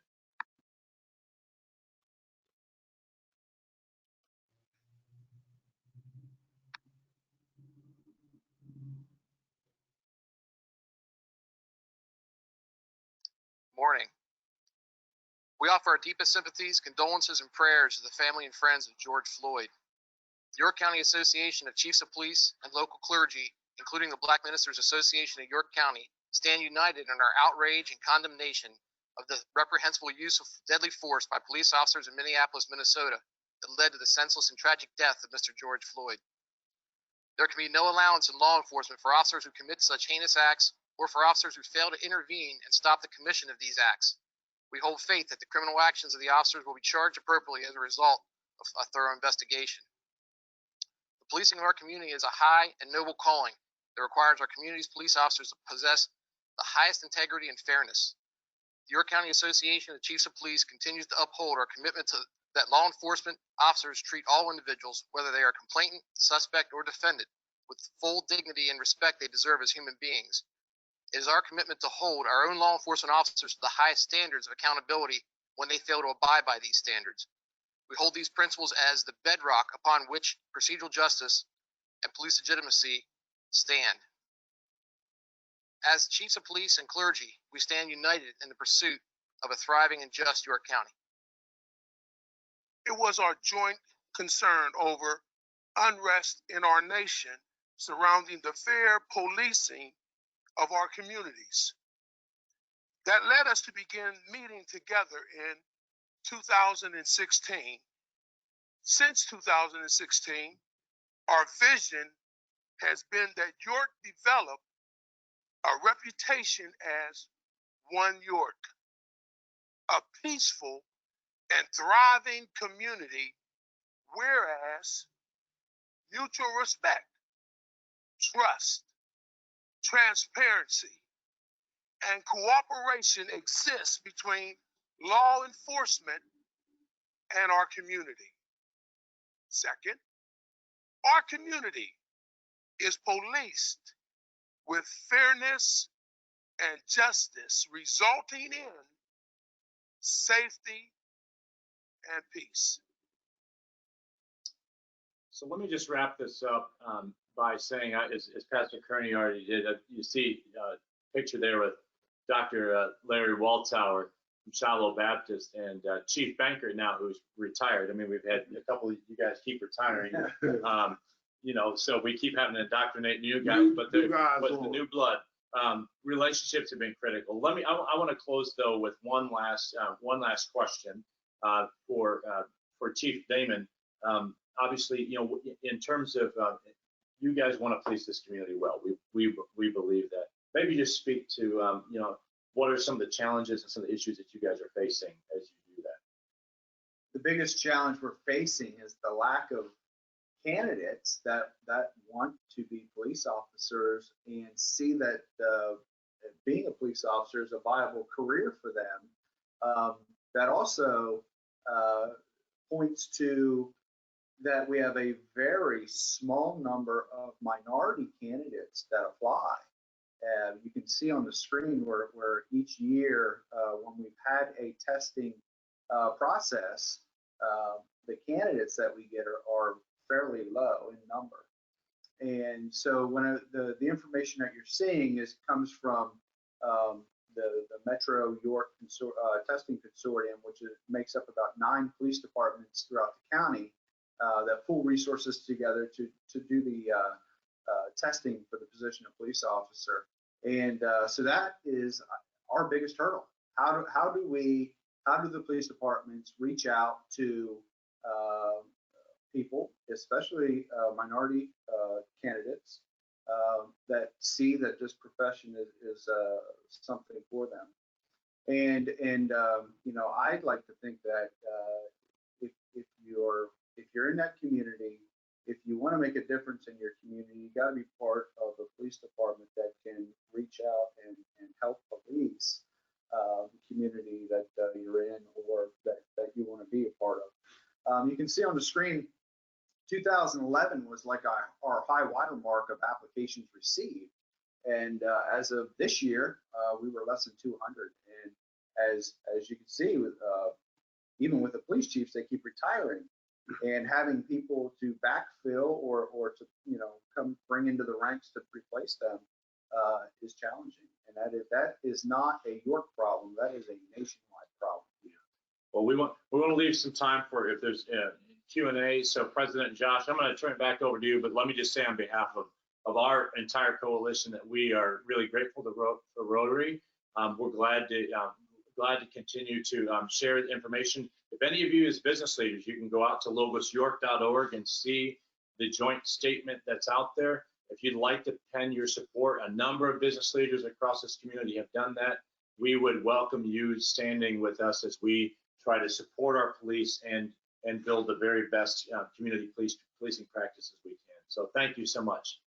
Morning. We offer our deepest sympathies, condolences, and prayers to the family and friends of George Floyd. The York County Association of Chiefs of Police and local clergy, including the Black Ministers Association of York County, stand united in our outrage and condemnation of the reprehensible use of deadly force by police officers in Minneapolis, Minnesota, that led to the senseless and tragic death of Mr. George Floyd. There can be no allowance in law enforcement for officers who commit such heinous acts or for officers who fail to intervene and stop the commission of these acts. We hold faith that the criminal actions of the officers will be charged appropriately as a result of a thorough investigation. The policing of our community is a high and noble calling that requires our community's police officers to possess the highest integrity and fairness. The York County Association of Chiefs of Police continues to uphold our commitment to that law enforcement officers treat all individuals, whether they are complainant, suspect, or defendant, with full dignity and respect they deserve as human beings. It is our commitment to hold our own law enforcement officers to the highest standards of accountability when they fail to abide by these standards. We hold these principles as the bedrock upon which procedural justice and police legitimacy stand. As chiefs of police and clergy, we stand united in the pursuit of a thriving and just York County. It was our joint concern over unrest in our nation surrounding the fair policing of our communities that led us to begin meeting together in 2016. Since 2016, our vision has been that York develop a reputation as One York, a peaceful and thriving community, whereas mutual respect, trust, transparency, and cooperation exists between law enforcement and our community. Second, our community is policed with fairness and justice, resulting in safety and peace. So let me just wrap this up by saying, as Pastor Kerney already did, you see a picture there with Dr. Larry Waltauer from Shiloh Baptist and Chief Banker now who's retired. I mean, we've had a couple of you guys keep retiring, you know, so we keep having to indoctrinate new guys, but the new blood. Relationships have been critical. I want to close though with one last question for Chief Damon. Obviously, you know, in terms of you guys want to police this community well. We believe that. Maybe just speak to you know, what are some of the challenges and some of the issues that you guys are facing as you do that? The biggest challenge we're facing is the lack of candidates that want to be police officers and see that being a police officer is a viable career for them. That also points to that we have a very small number of minority candidates that apply. You can see on the screen where each year when we've had a testing process, the candidates that we get are fairly low in number. And so when the information that you're seeing comes from the Metro York Testing Consortium, which makes up about 9 police departments throughout the county that pool resources together to do the testing for the position of police officer. And so that is our biggest hurdle. How do the police departments reach out to people, especially minority candidates, that see that this profession is something for them? And you know, I'd like to think that if you're in that community, if you want to make a difference in your community, you got to be part of a police department that can reach out and help police the community that you're in or that you want to be a part of. You can see on the screen, 2011 was like our high water mark of applications received. And as of this year, we were less than 200. And as you can see, even with the police chiefs, they keep retiring. And having people to backfill or to, you know, come bring into the ranks to replace them is challenging. And that is not a York problem. That is a nationwide problem. Well, we want to leave some time for if there's Q&A. So President Josh, I'm going to turn it back over to you, but let me just say on behalf of our entire coalition that we are really grateful for Rotary. We're glad to continue to share the information. If any of you as business leaders, you can go out to logosyork.org and see the joint statement that's out there. If you'd like to pen your support, a number of business leaders across this community have done that. we would welcome you standing with us as we try to support our police and build the very best community policing practices we can. So thank you so much.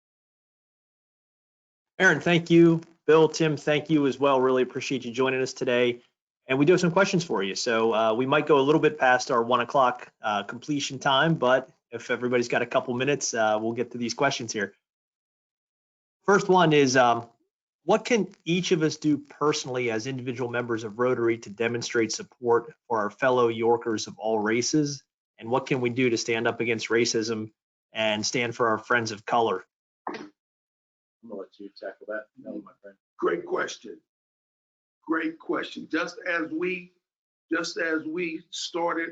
Aaron, thank you. Bill, Tim, thank you as well. Really appreciate you joining us today. And we do have some questions for you. So we might go a little bit past our 1 o'clock completion time, but if everybody's got a couple minutes, we'll get to these questions here. First one is, what can each of us do personally as individual members of Rotary to demonstrate support for our fellow Yorkers of all races? And what can we do to stand up against racism and stand for our friends of color? I'm gonna let you tackle that. No, my friend. Great question. Great question. Just as we started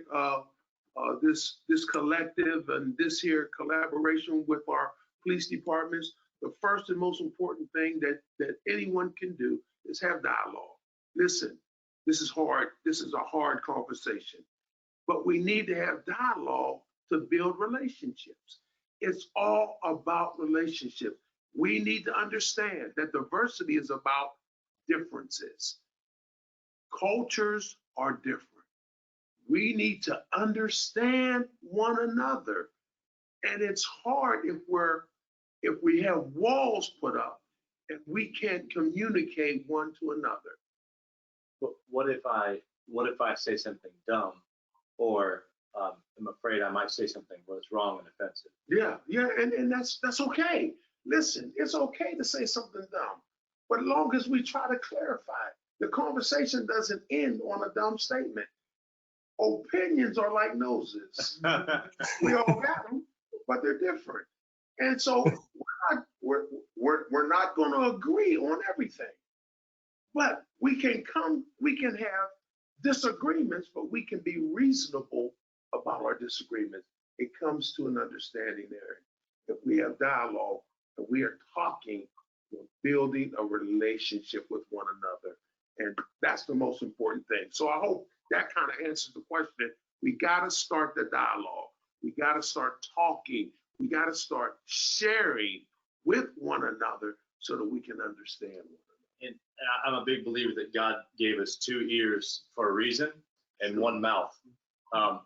this collective and this here collaboration with our police departments, the first and most important thing that anyone can do is have dialogue. Listen, this is hard. This is a hard conversation, but we need to have dialogue to build relationships. It's all about relationships. We need to understand that diversity is about differences. Cultures are different. We need to understand one another. And it's hard if we have walls put up and we can't communicate one to another. But what if I say something dumb, or I'm afraid I might say something that's wrong and offensive? Yeah, and that's okay. Listen, it's okay to say something dumb, but as long as we try to clarify, the conversation doesn't end on a dumb statement. Opinions are like noses. We all got them, but they're different. And so we're not going to agree on everything, but we can have disagreements, but we can be reasonable about our disagreements. It comes to an understanding there. If we have dialogue and we are talking, we're building a relationship with one another. And that's the most important thing. So I hope that kind of answers the question. We got to start the dialogue. We got to start talking. We got to start sharing with one another so that we can understand one another. And I'm a big believer that God gave us 2 ears for a reason and 1 mouth.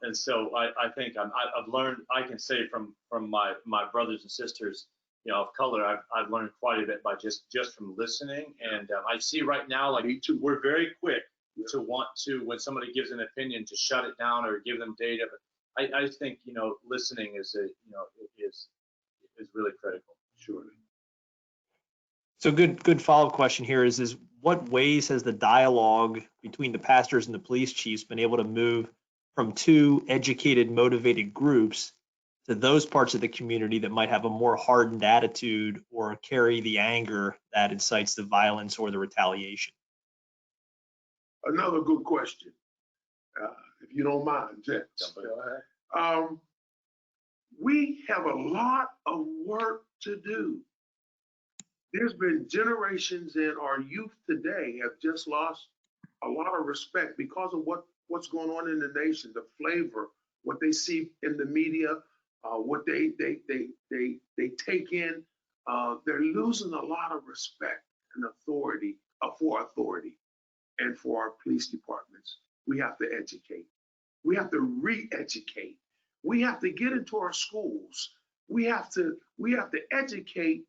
And so I think I've learned, I can say from my brothers and sisters, of color, I've learned quite a bit by just from listening. And I see right now, like, we're very quick to want to, when somebody gives an opinion, to shut it down or give them data. But I think, listening is really critical. Surely. So good follow-up question here is what ways has the dialogue between the pastors and the police chiefs been able to move from 2 educated, motivated groups to those parts of the community that might have a more hardened attitude or carry the anger that incites the violence or the retaliation? Another good question, if you don't mind, gents. We have a lot of work to do. There's been generations in our youth today have just lost a lot of respect because of what's going on in the nation, the flavor, what they see in the media, what they take in. They're losing a lot of respect and authority for authority and for our police departments. We have to educate. We have to re-educate. We have to get into our schools. We have to educate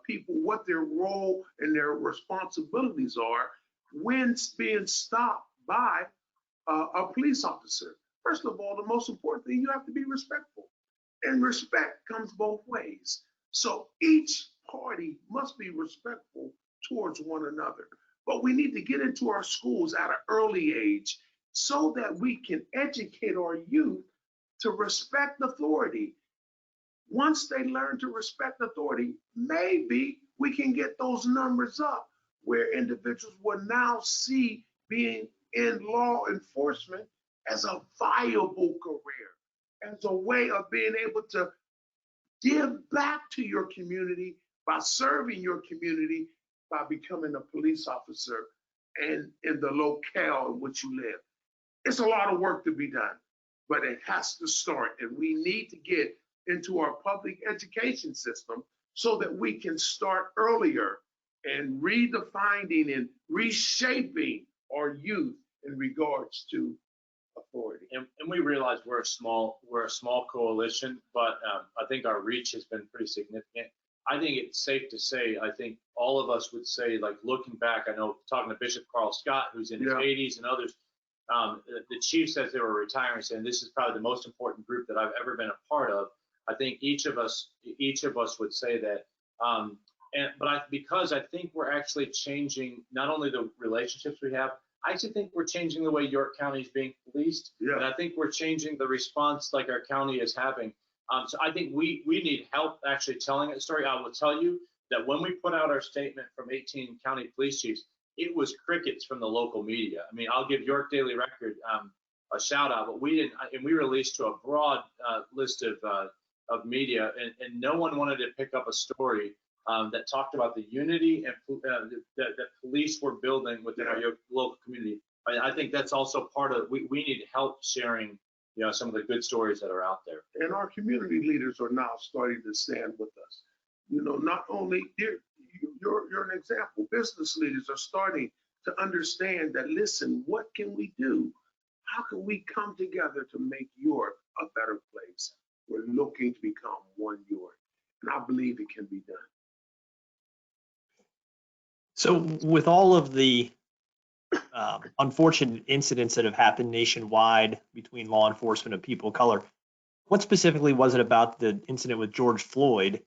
people what their role and their responsibilities are when being stopped by a police officer. First of all, the most important thing, you have to be respectful. And respect comes both ways. So each party must be respectful towards one another. But we need to get into our schools at an early age so that we can educate our youth to respect authority. Once they learn to respect authority, maybe we can get those numbers up where individuals will now see being in law enforcement as a viable career, as a way of being able to give back to your community by serving your community, by becoming a police officer and in the locale in which you live. It's a lot of work to be done, but it has to start, and we need to get into our public education system so that we can start earlier and redefining and reshaping our youth in regards to authority. And we realize we're a small coalition, but I think our reach has been pretty significant. I think it's safe to say, I think all of us would say, like looking back, I know talking to Bishop Carl Scott, who's in his 80s, and others, the chief says they were retiring, saying this is probably the most important group that I've ever been a part of. I think each of us would say that. Because I think we're actually changing not only the relationships we have, I actually think we're changing the way York County is being policed, and I think we're changing the response like our county is having. So I think we need help actually telling a story. I will tell you that when we put out our statement from 18 county police chiefs, it was crickets from the local media. I mean, I'll give York Daily Record a shout out, but we didn't, and we released to a broad list of media, and no one wanted to pick up a story that talked about the unity and that police were building within our local community. I think that's also part of, we need help sharing, some of the good stories that are out there. And our community leaders are now starting to stand with us. Not only, you're an example, business leaders are starting to understand that, listen, what can we do? How can we come together to make York a better place? We're looking to become one York, and I believe it can be done. So with all of the unfortunate incidents that have happened nationwide between law enforcement and people of color, what specifically was it about the incident with George Floyd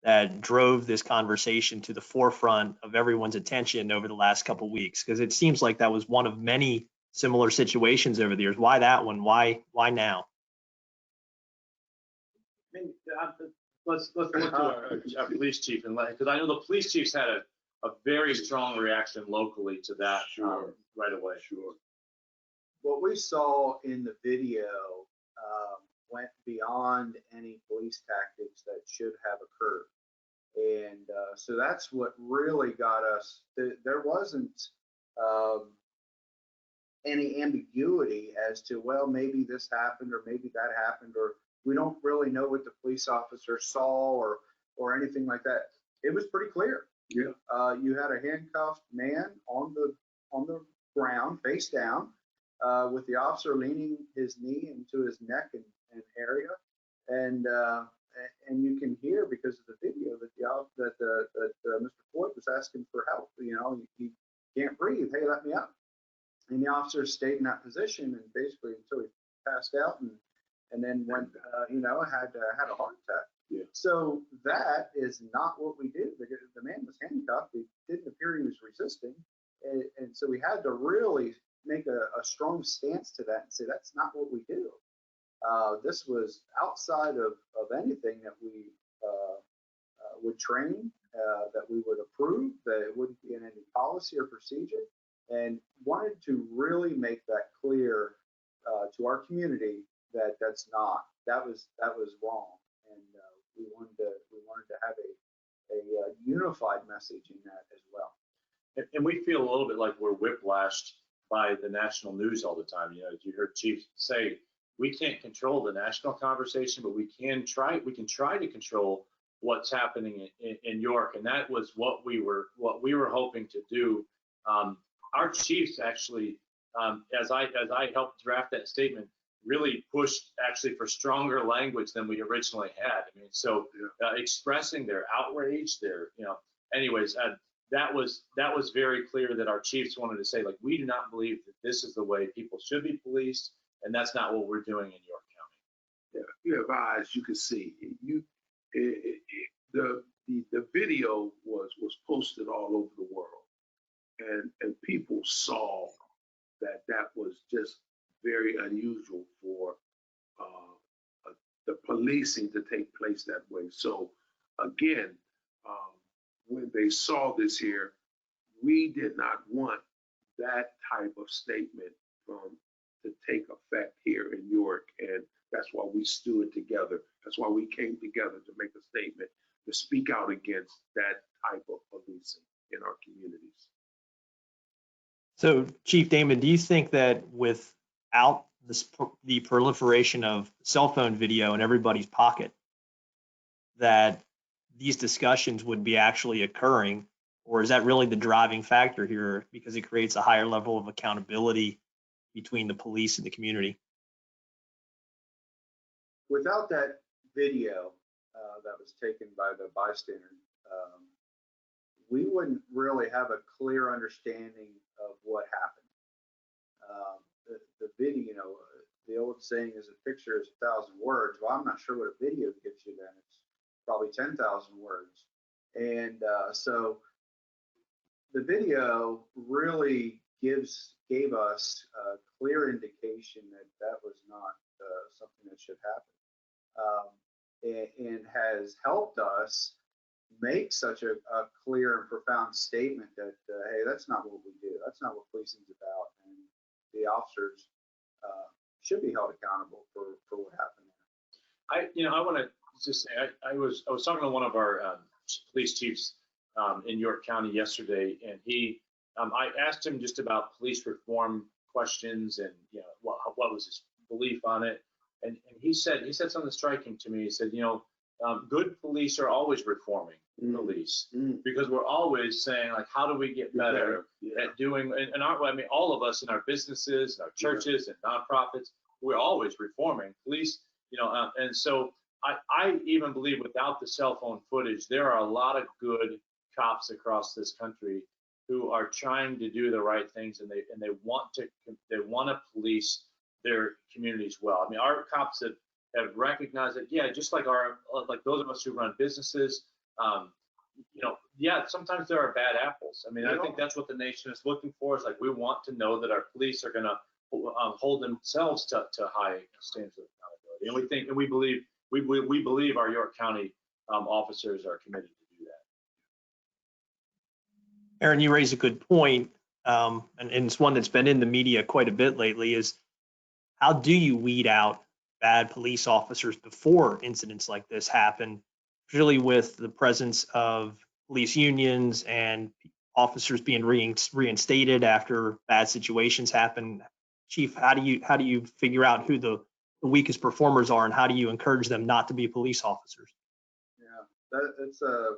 that drove this conversation to the forefront of everyone's attention over the last couple of weeks? Because it seems like that was one of many similar situations over the years. Why that one? Why now? I mean, let's look to our police chief, and because I know the police chiefs had a very strong reaction locally to that right away. Sure. What we saw in the video went beyond any police tactics that should have occurred. And so that's what really got us. There wasn't any ambiguity as to, well, maybe this happened or maybe that happened, or we don't really know what the police officer saw or anything like that. It was pretty clear. Yeah. You had a handcuffed man on the ground, face down, with the officer leaning his knee into his neck and area, and you can hear, because of the video, that Mr. Floyd was asking for help. He can't breathe. Hey, let me up. And the officer stayed in that position and basically until he passed out, and then went, had a heart attack. Yeah. So that is not what we do. The man was handcuffed. It didn't appear he was resisting. And so we had to really make a strong stance to that and say, that's not what we do. This was outside of anything that we would train, that we would approve, that it wouldn't be in any policy or procedure, and wanted to really make that clear to our community that that was wrong. And we wanted to have a unified message in that as well. And we feel a little bit like we're whiplashed by the national news all the time. As you heard Chief say, we can't control the national conversation, but we can try to control what's happening in York. And that was what we were hoping to do. Our chiefs actually, as I helped draft that statement, really pushed actually for stronger language than we originally had. I mean, so expressing their outrage, anyways, that was very clear that our chiefs wanted to say, like, we do not believe that this is the way people should be policed, and that's not what we're doing in York County. Yeah, you have eyes, you can see. The video was posted all over the world, and people saw that was just very unusual for the policing to take place that way. So again, when they saw this here, we did not want that type of statement to take effect here in York, and that's why we stood together. That's why we came together to make a statement to speak out against that type of policing in our communities. So, Chief Damon, do you think that without the proliferation of cell phone video in everybody's pocket, that these discussions would be actually occurring Or is that really the driving factor here because it creates a higher level of accountability between the police and the community? Without that video that was taken by the bystander, we wouldn't really have a clear understanding of what happened. The video, you know, the old saying is a picture is 1,000 words. Well, I'm not sure what a video gives you then. It's probably 10,000 words. And so the video really gave us a clear indication that that was not something that should happen, and has helped us make such a clear and profound statement that hey, that's not what we do. That's not what policing is about, and the officers should be held accountable for what happened there. I want to just say I was talking to one of our police chiefs in York County yesterday, and I asked him just about police reform questions and what was his belief on it, and he said something striking to me. He said, good police are always reforming police because we're always saying, like, how do we get better at doing, and all of us in our businesses, our churches and nonprofits, we're always reforming police, and so I even believe without the cell phone footage, there are a lot of good cops across this country who are trying to do the right things, and they want to police their communities well. I mean, our cops have recognized that, just like those of us who run businesses, sometimes there are bad apples. I mean, I think that's what the nation is looking for, is like, we want to know that our police are going to hold themselves to high standards of accountability. And we believe our York County officers are committed to do that. Aaron, you raise a good point, and it's one that's been in the media quite a bit lately, is how do you weed out bad police officers before incidents like this happen, particularly with the presence of police unions and officers being reinstated after bad situations happen? Chief, how do you figure out who the weakest performers are, and how do you encourage them not to be police officers? Yeah, it's a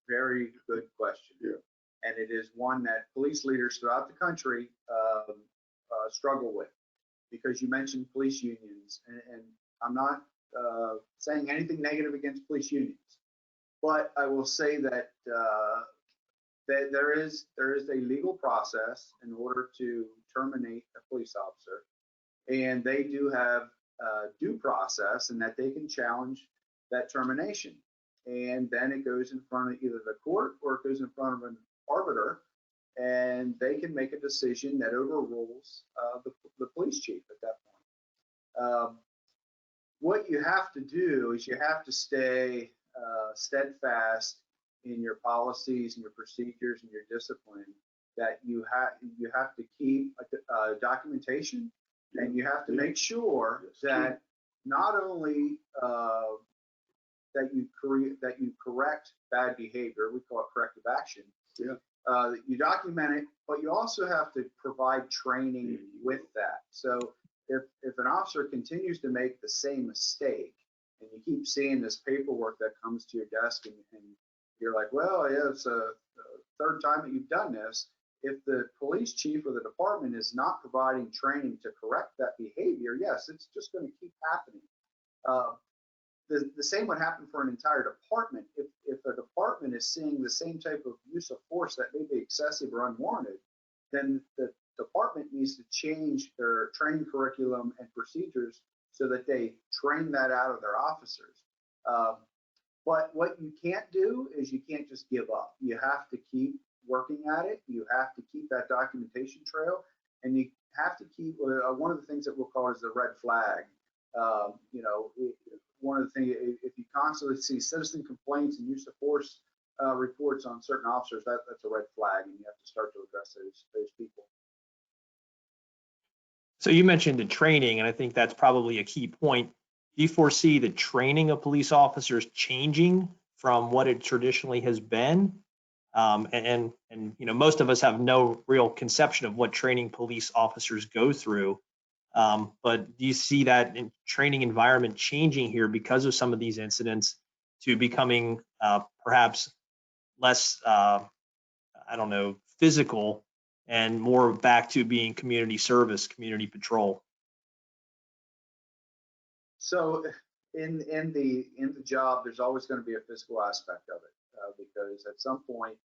very good question. Yeah. And it is one that police leaders throughout the country struggle with, because you mentioned police unions, and I'm not saying anything negative against police unions, but I will say that that there is a legal process in order to terminate a police officer, and they do have due process, and that they can challenge that termination, and then it goes in front of either the court or it goes in front of an arbiter, and they can make a decision that overrules the police chief at that point. What you have to do is you have to stay steadfast in your policies and your procedures and your discipline, that you have to keep documentation, and you have to make sure that not only that you correct bad behavior, we call it corrective action. Yeah. You document it, but you also have to provide training with that. So if an officer continues to make the same mistake, and you keep seeing this paperwork that comes to your desk, and you're like, well, yeah, it's a third time that you've done this. If the police chief or the department is not providing training to correct that behavior, yes, it's just going to keep happening. The same would happen for an entire department. If a department is seeing the same type of use of force that may be excessive or unwarranted, then the department needs to change their training curriculum and procedures so that they train that out of their officers. But what you can't do is you can't just give up. You have to keep working at it. You have to keep that documentation trail, and you have to keep one of the things that we'll call is the red flag. One of the things, if you constantly see citizen complaints and use of force reports on certain officers, that's a red flag, and you have to start to address those people. So you mentioned the training, and I think that's probably a key point. Do you foresee the training of police officers changing from what it traditionally has been? And most of us have no real conception of what training police officers go through. But do you see that training environment changing here because of some of these incidents to becoming perhaps less I don't know, physical and more back to being community service, community patrol? So in the job, there's always going to be a physical aspect of it, because at some point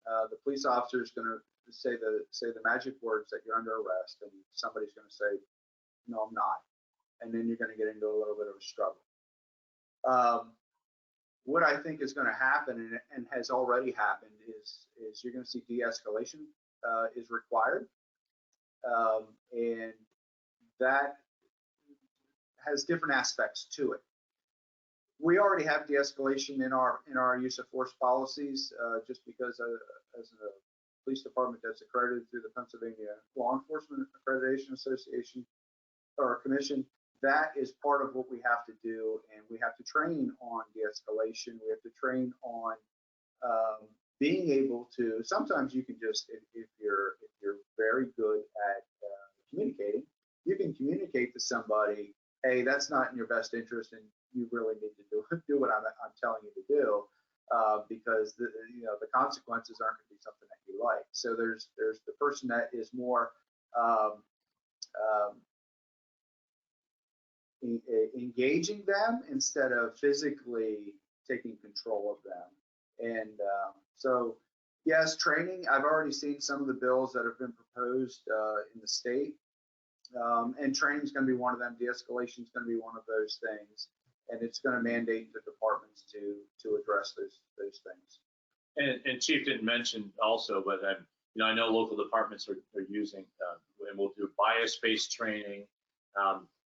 the police officer is going to say the magic words that you're under arrest, and somebody's going to say, no, I'm not, and then you're going to get into a little bit of a struggle. What I think is going to happen, and has already happened, is you're going to see de-escalation is required, and that has different aspects to it. We already have de-escalation in our use of force policies, just because as a police department that's accredited through the Pennsylvania Law Enforcement Accreditation Association or Commission, that is part of what we have to do, and we have to train on de-escalation. We have to train on being able to. Sometimes you can just, if you're very good at communicating, you can communicate to somebody, hey, that's not in your best interest, and you really need to do what I'm telling you to do, because the consequences aren't going to be something that you like. So there's the person that is more engaging them instead of physically taking control of them. And so yes, training, I've already seen some of the bills that have been proposed in the state, and training is going to be one of them. De-escalation is going to be one of those things, and it's going to mandate the departments to address those things. And Chief didn't mention also, but I know local departments are using, and we'll do bias-based training.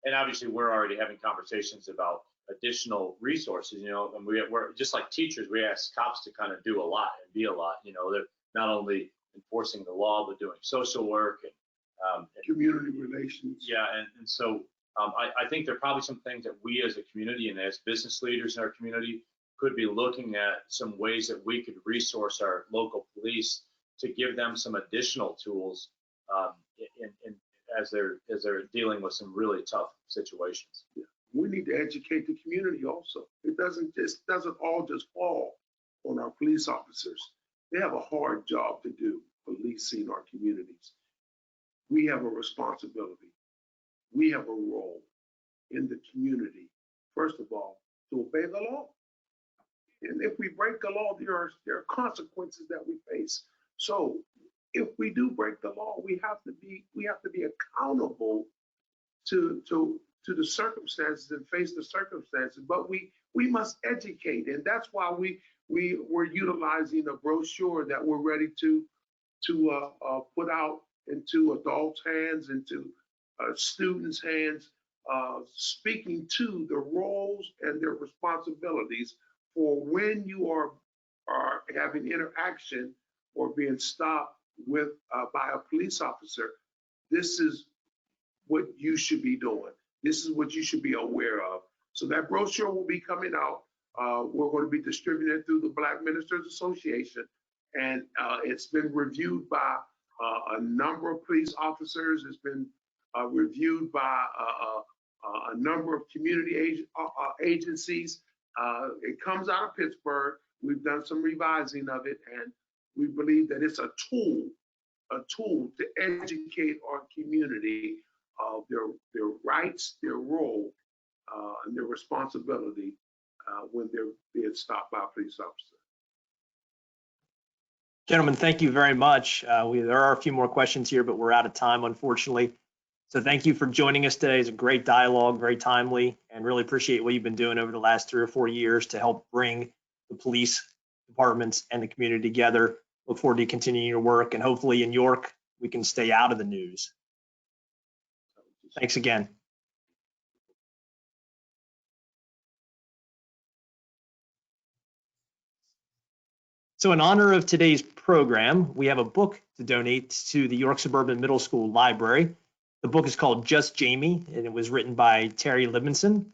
And obviously, we're already having conversations about additional resources, and we're just like teachers, we ask cops to kind of do a lot and be a lot. They're not only enforcing the law, but doing social work and community relations. Yeah, and so I think there are probably some things that we as a community and as business leaders in our community could be looking at, some ways that we could resource our local police to give them some additional tools as they're dealing with some really tough situations. Yeah. We need to educate the community also. It doesn't all just fall on our police officers. They have a hard job to do, policing our communities. We have a responsibility. We have a role in the community, first of all, to obey the law. And if we break the law, there are consequences that we face. So if we do break the law, we have to be accountable to the circumstances and face the circumstances. But we must educate, and that's why we're utilizing a brochure that we're ready to put out into adults' hands, into students' hands, speaking to the roles and their responsibilities for when you are having interaction or being stopped with by a police officer. This is what you should be doing. This is what you should be aware of. So that brochure will be coming out. We're going to be distributing it through the Black Ministers Association, and it's been reviewed by a number of police officers. It's been reviewed by a number of community agencies. It comes out of Pittsburgh. We've done some revising of it, and we believe that it's a tool to educate our community of their rights, their role, and their responsibility when they're being stopped by a police officer. Gentlemen, thank you very much. There are a few more questions here, but we're out of time, unfortunately. So thank you for joining us today. It's a great dialogue, very timely, and really appreciate what you've been doing over the last 3 or 4 years to help bring the police departments and the community together. Look forward to continuing your work, and hopefully in York, we can stay out of the news. Thanks again. So in honor of today's program, we have a book to donate to the York Suburban Middle School Library. The book is called Just Jamie, and it was written by Terry Libenson.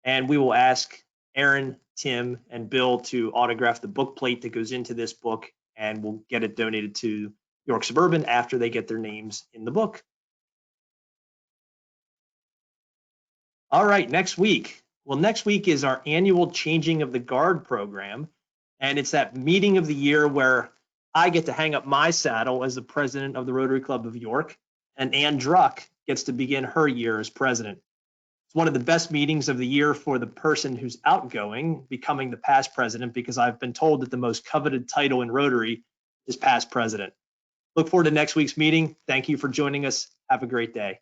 And we will ask Aaron, Tim, and Bill to autograph the book plate that goes into this book, and we'll get it donated to York Suburban after they get their names in the book. All right, next week. Well, next week is our annual Changing of the Guard program. And it's that meeting of the year where I get to hang up my saddle as the president of the Rotary Club of York, and Ann Druck gets to begin her year as president. It's one of the best meetings of the year for the person who's outgoing, becoming the past president, because I've been told that the most coveted title in Rotary is past president. Look forward to next week's meeting. Thank you for joining us. Have a great day.